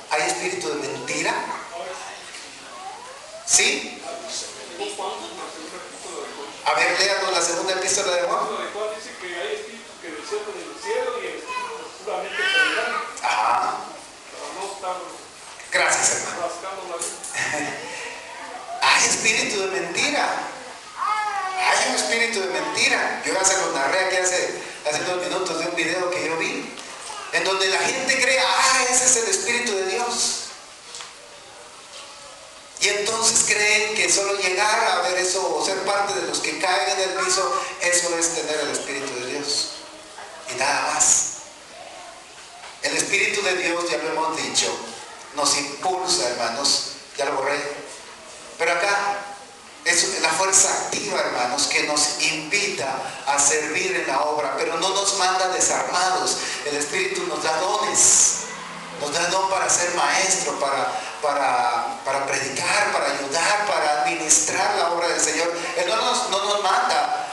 ¿hay espíritu de mentira? ¿Sí? A ver, léanos la segunda epístola de Juan. Dice que hay espíritus que descienden del cielo y el espíritu puramente caerán. Ajá. Para no estar Gracias, hermano. rascando la vida. Hay espíritu de mentira. Hay un espíritu de mentira. Yo ya se lo narré aquí hace 2 minutos de un video que yo vi, en donde la gente cree, ese es el Espíritu de Dios. Y entonces creen que solo llegar a ver eso o ser parte de los que caen en el piso, eso es tener el Espíritu de Dios. Y nada más. El Espíritu de Dios, ya lo hemos dicho, nos impulsa, hermanos. Ya lo borré. Pero acá es la fuerza activa, hermanos, que nos invita a servir en la obra, pero no nos manda desarmados. El Espíritu nos da dones. Nos da don para ser maestro, para predicar, para ayudar, para administrar la obra del Señor. Él no nos manda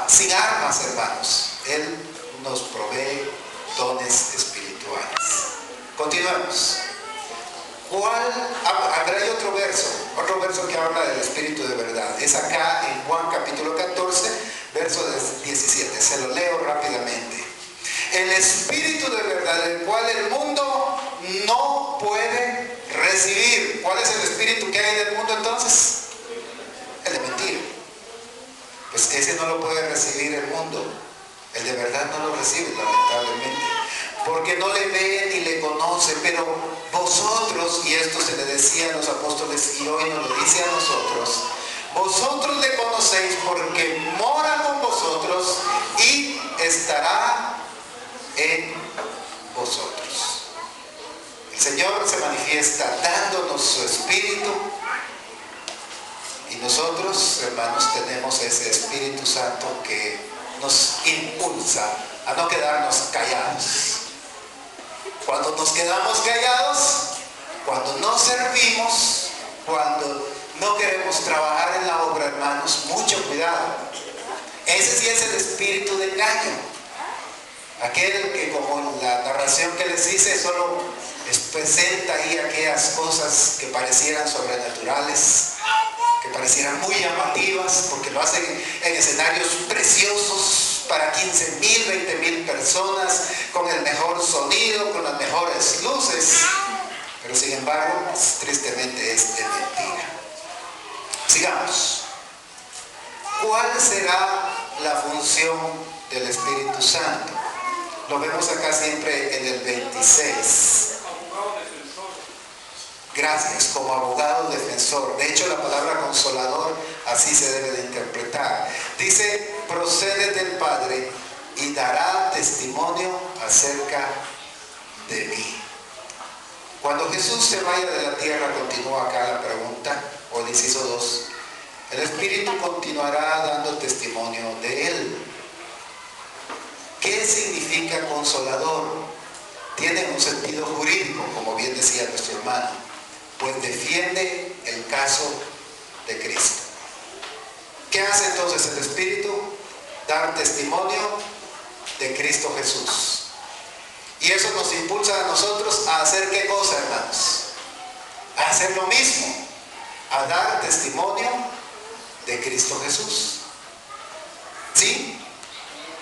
sin armas, hermanos. Él nos provee dones espirituales. Continuemos. Habrá otro verso que habla del Espíritu de verdad. Es acá en Juan capítulo 14, verso 17. Se lo leo rápidamente. El Espíritu de verdad, el cual el mundo no puede recibir. ¿Cuál es el espíritu que hay en el mundo entonces? El de mentira. Pues ese no lo puede recibir el mundo. El de verdad no lo recibe, lamentablemente, porque no le ve ni le conoce. Pero vosotros, y esto se le decía a los apóstoles y hoy nos lo dice a nosotros, vosotros le conocéis porque mora con vosotros y estará en vosotros. El Señor se manifiesta dándonos su Espíritu, y nosotros, hermanos, tenemos ese Espíritu Santo que nos impulsa a no quedarnos callados. Cuando nos quedamos callados, cuando no servimos, cuando no queremos trabajar en la obra, hermanos, mucho cuidado. Ese sí es el espíritu de engaño. Aquel que, como la narración que les hice, solo les presenta ahí aquellas cosas que parecieran sobrenaturales, que parecieran muy llamativas, porque lo hacen en escenarios preciosos para 15,000, 20,000 personas, con el mejor sonido, con las mejores luces, pero sin embargo, tristemente es de mentira. Sigamos. ¿Cuál será la función del Espíritu Santo? Lo vemos acá siempre en el 26. gracias, como abogado defensor. De hecho, la palabra consolador así se debe de interpretar. Dice, procede del Padre y dará testimonio acerca de mí. Cuando Jesús se vaya de la tierra, continúa acá la pregunta, o el inciso 2, el Espíritu continuará dando testimonio de Él. ¿Qué significa consolador? Tiene un sentido jurídico, como bien decía nuestro hermano, pues defiende el caso de Cristo. ¿Qué hace entonces el Espíritu? Dar testimonio de Cristo Jesús. Y eso nos impulsa a nosotros a hacer ¿qué cosa, hermanos? A hacer lo mismo, a dar testimonio de Cristo Jesús. ¿Sí?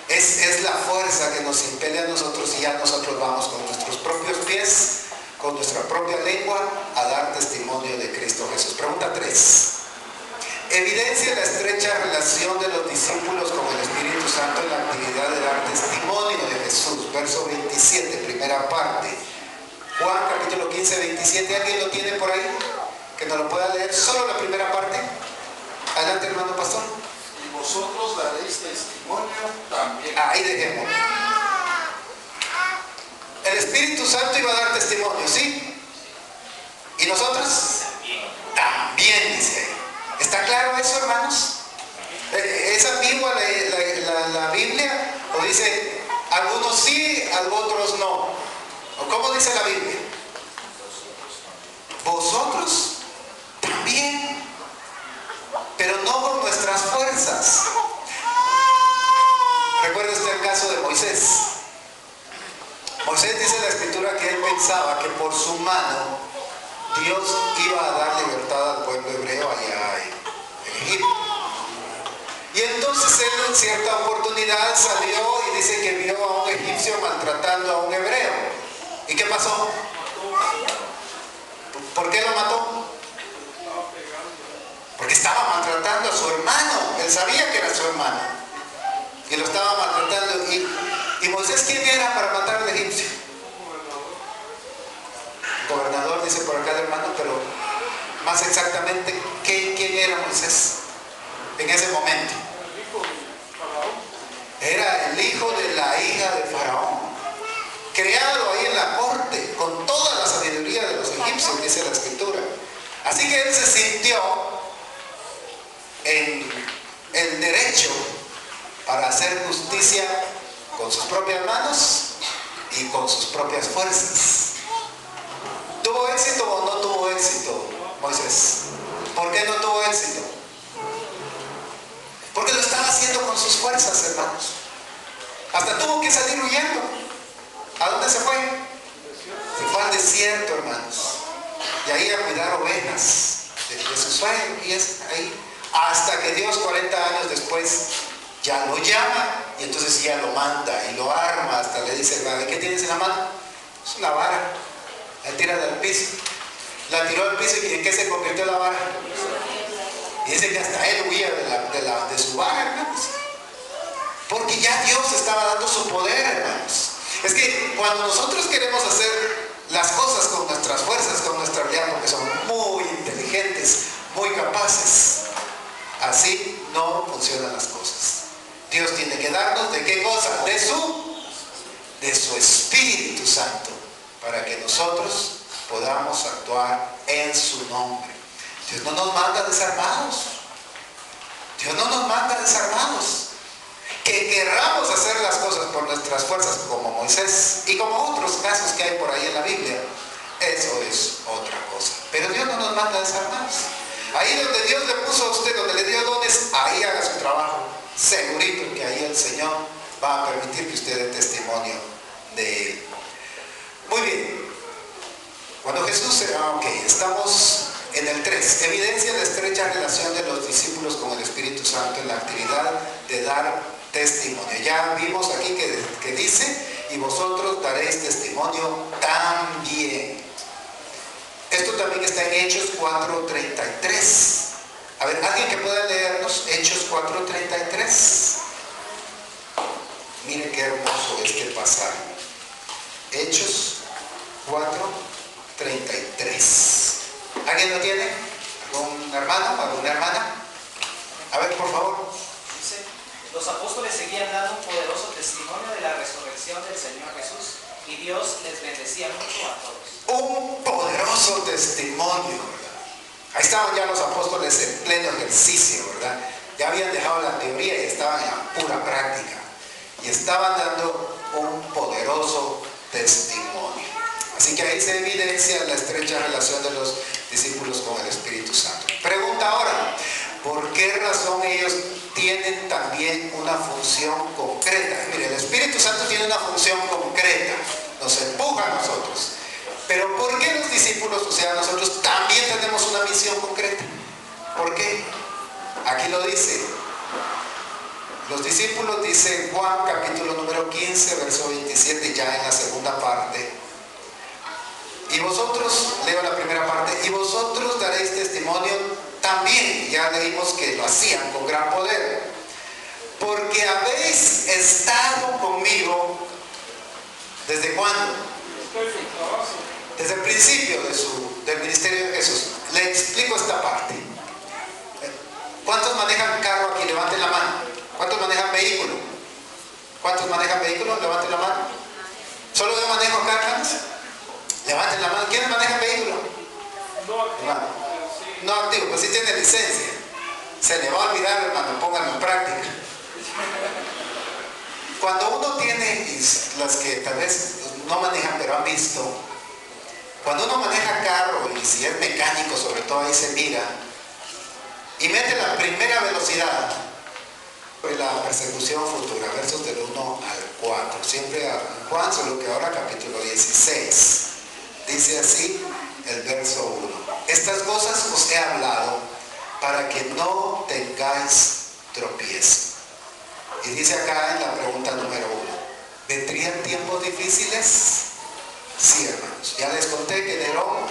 Es la fuerza que nos impele a nosotros y ya nosotros vamos con nuestros propios pies, con nuestra propia lengua, a dar testimonio de Cristo Jesús. Pregunta 3. Evidencia la estrecha relación de los discípulos con el Espíritu Santo en la actividad de dar testimonio de Jesús. Verso 27, primera parte. Juan capítulo 15, 27. ¿Alguien lo tiene por ahí? Que nos lo pueda leer solo la primera parte. Adelante, hermano pastor. Y vosotros daréis testimonio también. Ahí dejémoslo. El Espíritu Santo iba a dar testimonio, ¿sí? ¿Y nosotros? También, dice ahí. ¿Está claro eso, hermanos? ¿Es ambigua la Biblia? ¿O dice, algunos sí, otros no? ¿O cómo dice la Biblia? Vosotros también, pero no con nuestras fuerzas. Recuerda usted el caso de Moisés. Moisés dice en la Escritura que él pensaba que por su mano Dios iba a dar libertad al pueblo hebreo allá en Egipto. Y entonces él en cierta oportunidad salió y dice que vio a un egipcio maltratando a un hebreo. ¿Y qué pasó? ¿Por qué lo mató? Porque estaba maltratando a su hermano. Él sabía que era su hermano. Y lo estaba maltratando. ¿Y Moisés quién era para matar al egipcio? Gobernador, dice por acá el hermano, pero más exactamente, ¿quién era Moisés en ese momento? Era el hijo de la hija de Faraón, creado ahí en la corte, con toda la sabiduría de los egipcios, dice la Escritura. Así que él se sintió en el derecho para hacer justicia con sus propias manos y con sus propias fuerzas. ¿Tuvo éxito o no tuvo éxito Moisés? ¿Por qué no tuvo éxito? Porque lo estaba haciendo con sus fuerzas, hermanos. Hasta tuvo que salir huyendo. ¿A dónde se fue? Se fue al desierto, hermanos. Y ahí a cuidar ovejas de su suegro. Y es ahí. Hasta que Dios 40 años después ya lo llama. Y entonces ya lo manda y lo arma. Hasta le dice, ¿qué tienes en la mano? Es una vara. La tira del piso. La tiró al piso y ¿en qué se convirtió la vara? Y dice que hasta él huía de su vara, hermanos. Porque ya Dios estaba dando su poder, hermanos. Es que cuando nosotros queremos hacer las cosas con nuestras fuerzas, con nuestra habilidad, porque somos muy inteligentes, muy capaces, así no funcionan las cosas. Dios tiene que darnos ¿de qué cosa? De su Espíritu Santo, para que nosotros podamos actuar en su nombre. Dios no nos manda desarmados. Dios no nos manda desarmados. Que querramos hacer las cosas por nuestras fuerzas como Moisés y como otros casos que hay por ahí en la Biblia, eso es otra cosa. Pero Dios no nos manda desarmados. Ahí donde Dios le puso a usted, donde le dio dones, ahí haga su trabajo. Segurito que ahí el Señor va a permitir que usted dé testimonio de Él. Muy bien. Cuando Jesús estamos en el 3. Evidencia la estrecha relación de los discípulos con el Espíritu Santo en la actividad de dar testimonio. Ya vimos aquí que dice, y vosotros daréis testimonio también. Esto también está en Hechos 4:33. A ver, alguien que pueda leernos Hechos 4:33. Miren qué hermoso este pasaje. Hechos 4:33. ¿Alguien lo tiene? ¿Algún hermano? ¿Alguna hermana? A ver, por favor. Dice, los apóstoles seguían dando un poderoso testimonio de la resurrección del Señor Jesús y Dios les bendecía mucho a todos. Un poderoso testimonio, ¿verdad? Ahí estaban ya los apóstoles en pleno ejercicio, ¿verdad? Ya habían dejado la teoría y estaban en pura práctica. Y estaban dando un poderoso testimonio. Así que ahí se evidencia la estrecha relación de los discípulos con el Espíritu Santo. Pregunta ahora, ¿por qué razón ellos tienen también una función concreta? Mire, el Espíritu Santo tiene una función concreta, nos empuja a nosotros. Pero ¿por qué los discípulos, o sea, nosotros también tenemos una misión concreta? ¿Por qué? Aquí lo dice. Los discípulos, dice Juan capítulo número 15, verso 27, ya en la segunda parte. Y vosotros, leo la primera parte, y vosotros daréis testimonio también, ya leímos que lo hacían con gran poder, porque habéis estado conmigo, ¿desde cuándo? Desde el principio del ministerio de Jesús. Le explico esta parte. ¿Cuántos manejan carro aquí? Levanten la mano. ¿Cuántos manejan vehículo? ¿Cuántos manejan vehículo? Levanten la mano. ¿Solo yo manejo cargas? Levanten la mano. ¿Quiénes manejan vehículo? No activo, pues sí tiene licencia. Se le va a olvidar, hermano, pónganlo en práctica. Cuando uno tiene, y las que tal vez no manejan pero han visto, cuando uno maneja carro y si es mecánico sobre todo ahí se mira y mete la primera velocidad, pues la persecución futura, versos del 1 al 4, siempre a Juan, solo que ahora capítulo 16, dice así el verso 1: estas cosas os he hablado para que no tengáis tropiezo. Y dice acá en la pregunta número 1, ¿vendrían tiempos difíciles? Sí, hermanos. Ya les conté que Nerón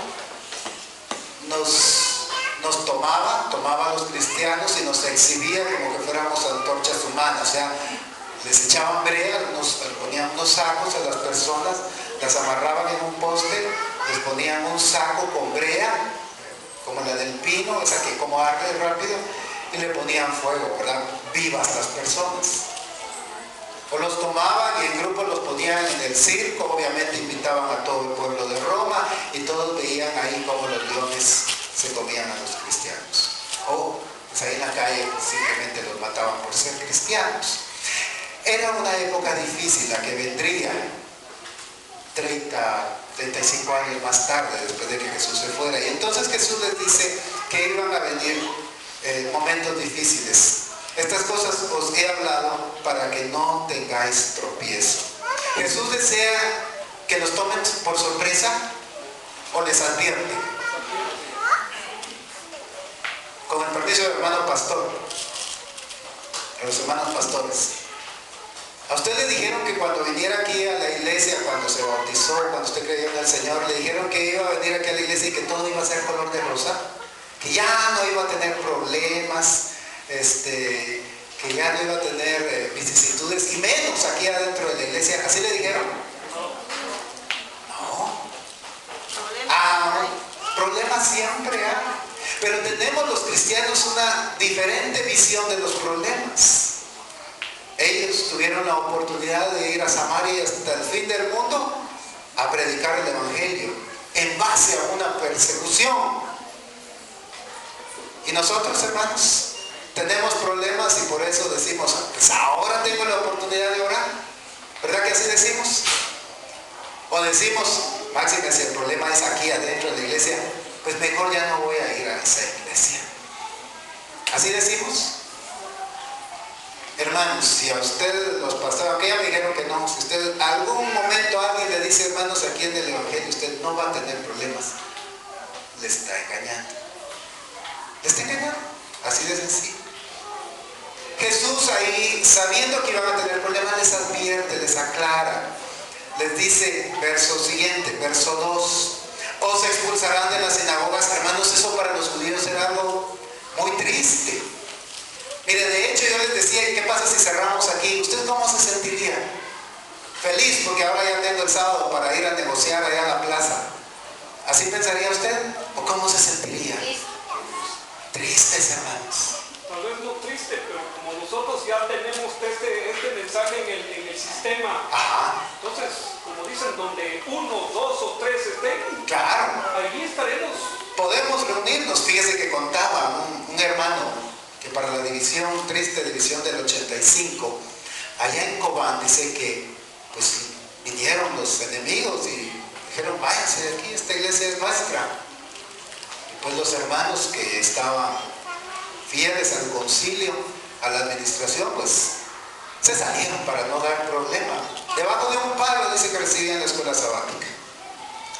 nos tomaba a los cristianos y nos exhibía como que fuéramos antorchas humanas. O sea, les echaban brea, nos ponían unos sacos a las personas, las amarraban en un poste, les ponían un saco con brea, como la del pino, esa que como arde rápido, y le ponían fuego, ¿verdad? Vivas las personas. O los tomaban y en grupo los ponían en el circo, obviamente invitaban a todo el pueblo de Roma y todos veían ahí como los leones se comían a los cristianos. O pues ahí en la calle simplemente los mataban por ser cristianos. Era una época difícil la que vendría 35 años más tarde, después de que Jesús se fuera. Y entonces Jesús les dice que iban a venir momentos difíciles. Estas cosas os he hablado para que no tengáis tropiezo. Jesús desea que los tomen por sorpresa o les advierte. Con el permiso del hermano pastor, de los hermanos pastores. A usted le dijeron que cuando viniera aquí a la iglesia, cuando se bautizó, cuando usted creyó en el Señor, le dijeron que iba a venir aquí a la iglesia y que todo iba a ser color de rosa, que ya no iba a tener problemas, que ya no iba a tener vicisitudes, y menos aquí adentro de la iglesia. ¿Así le dijeron? No. Problemas siempre hay. Pero tenemos los cristianos una diferente visión de los problemas. Ellos tuvieron la oportunidad de ir a Samaria y hasta el fin del mundo a predicar el Evangelio en base a una persecución. Y nosotros, hermanos, tenemos problemas y por eso decimos, pues ahora tengo la oportunidad de orar. ¿Verdad que así decimos? O decimos, máxime, si el problema es aquí adentro de la iglesia, pues mejor ya no voy a ir a esa iglesia. ¿Así decimos? Hermanos, si a usted los pastores, aunque ya me dijeron que no, si usted algún momento alguien le dice, hermanos, aquí en el Evangelio usted no va a tener problemas, le está engañando. Le está engañando. Así de sencillo. Jesús ahí, sabiendo que iban a tener problemas, les advierte, les aclara. Les dice, verso siguiente, verso 2, os expulsarán de las sinagogas. Hermanos, eso para los judíos era algo muy triste. Mire, de hecho yo les decía, ¿y qué pasa si cerramos aquí? ¿Usted cómo se sentiría? Feliz, porque ahora ya tengo el sábado para ir a negociar allá a la plaza. ¿Así pensaría usted? ¿O cómo se sentiría? Tristes, hermanos. Tal vez no triste, pero como nosotros ya tenemos este mensaje en el sistema, Ajá, entonces, como dicen, donde 1, 2 o 3 estén, claro. allí estaremos. Podemos reunirnos. Fíjese que contaba un hermano que para la triste división del 85, allá en Cobán, dice que pues vinieron los enemigos y dijeron, váyanse de aquí, esta iglesia es nuestra. Y pues los hermanos que estaban fieles al concilio, a la administración, pues se salieron para no dar problema. Debajo de un palo dice que recibían la escuela sabática.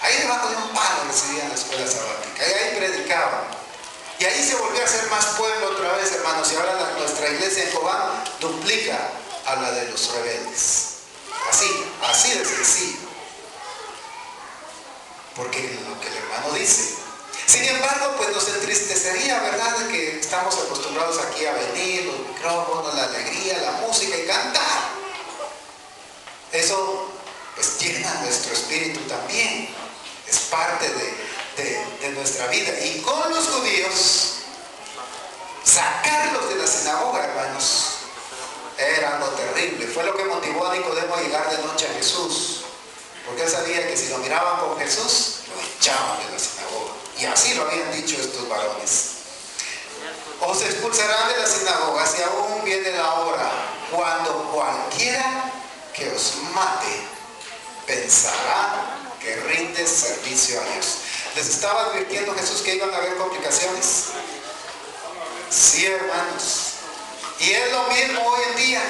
Ahí debajo de un palo recibían la escuela sabática. Y ahí predicaban. Y ahí se volvió a hacer más pueblo otra vez, hermanos. Y ahora nuestra iglesia en Cobán duplica a la de los rebeldes. Así de sencillo. Porque lo que el hermano dice. Sin embargo, pues nos entristecería, ¿verdad? De que estamos acostumbrados aquí a venir, los micrófonos, la alegría, la música y cantar. Eso pues llena nuestro espíritu también. Es parte de nuestra vida. Y con los judíos, sacarlos de la sinagoga, hermanos, era algo terrible. Fue lo que motivó a Nicodemo a llegar de noche a Jesús. Porque él sabía que si lo miraban con Jesús, lo echaban de la sinagoga. Y así lo habían dicho estos varones. Os expulsarán de las sinagogas y aún viene la hora cuando cualquiera que os mate pensará que rinde servicio a Dios. ¿Les estaba advirtiendo Jesús que iban a haber complicaciones? Sí, hermanos. Y es lo mismo hoy en día.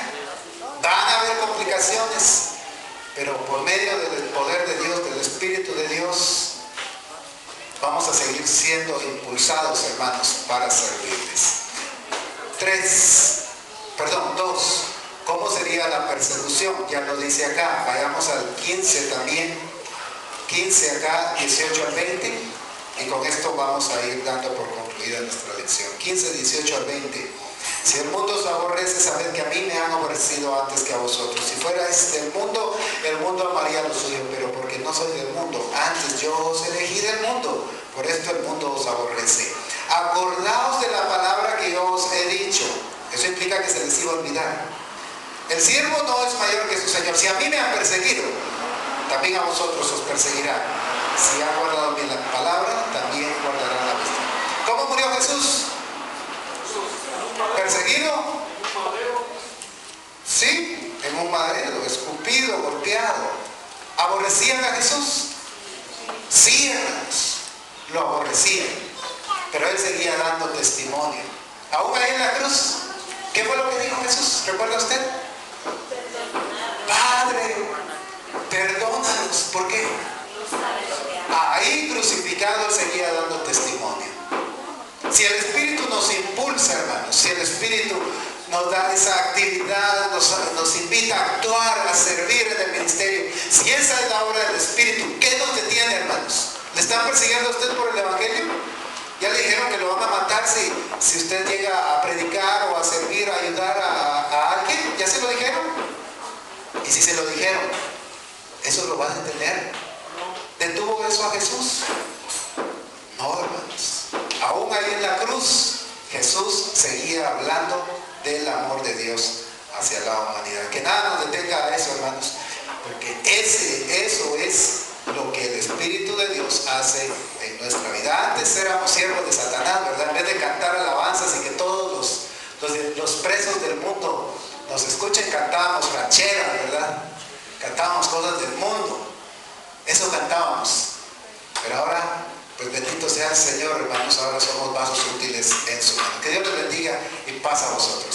Van a haber complicaciones, pero por medio del poder de Dios, del Espíritu de Dios, vamos a seguir siendo impulsados, hermanos, para servirles. 2. ¿Cómo sería la persecución? Ya lo dice acá. Vayamos al 15 también. 15 acá, 18 al 20. Y con esto vamos a ir dando por concluida nuestra lección. 15, 18 al 20. Si el mundo os aborrece, sabed que a mí me han aborrecido antes que a vosotros. Si fuerais del mundo, el mundo amaría lo suyo, pero porque no soy del mundo, antes yo os elegí del mundo, por esto el mundo os aborrece. Acordaos de la palabra que yo os he dicho. Eso implica que se les iba a olvidar. El siervo no es mayor que su señor. Si a mí me han perseguido, también a vosotros os perseguirá. Si han guardado bien la palabra, también guardarán la vuestra. ¿Cómo murió Jesús? ¿Perseguido? Sí, en un madero, escupido, golpeado. ¿Aborrecían a Jesús? Sí, hermanos, lo aborrecían. Pero él seguía dando testimonio. Aún ahí en la cruz, ¿qué fue lo que dijo Jesús? ¿Recuerda usted? Padre, perdónanos. ¿Por qué? Ahí crucificado él seguía dando testimonio. Si el Espíritu nos impulsa, hermanos, si el Espíritu nos da esa actividad, nos invita a actuar, a servir en el ministerio, si esa es la obra del Espíritu, ¿qué nos detiene, hermanos? ¿Le están persiguiendo a usted por el Evangelio? ¿Ya le dijeron que lo van a matar si usted llega a predicar o a servir, a ayudar a alguien? ¿Ya se lo dijeron? Y si se lo dijeron, ¿eso lo va a detener? ¿Detuvo eso a Jesús? No, hermanos. Aún ahí en la cruz, Jesús seguía hablando del amor de Dios hacia la humanidad. Que nada nos detenga a eso, hermanos, porque eso es lo que el Espíritu de Dios hace en nuestra vida. Antes éramos siervos de Satanás, ¿verdad? En vez de cantar alabanzas y que todos los presos del mundo nos escuchen, cantábamos rancheras, ¿verdad? Cantábamos cosas del mundo. Eso cantábamos. Pero ahora, pues bendito sea el Señor, hermanos, ahora somos vasos útiles en su mano. Que Dios les bendiga y paz a vosotros.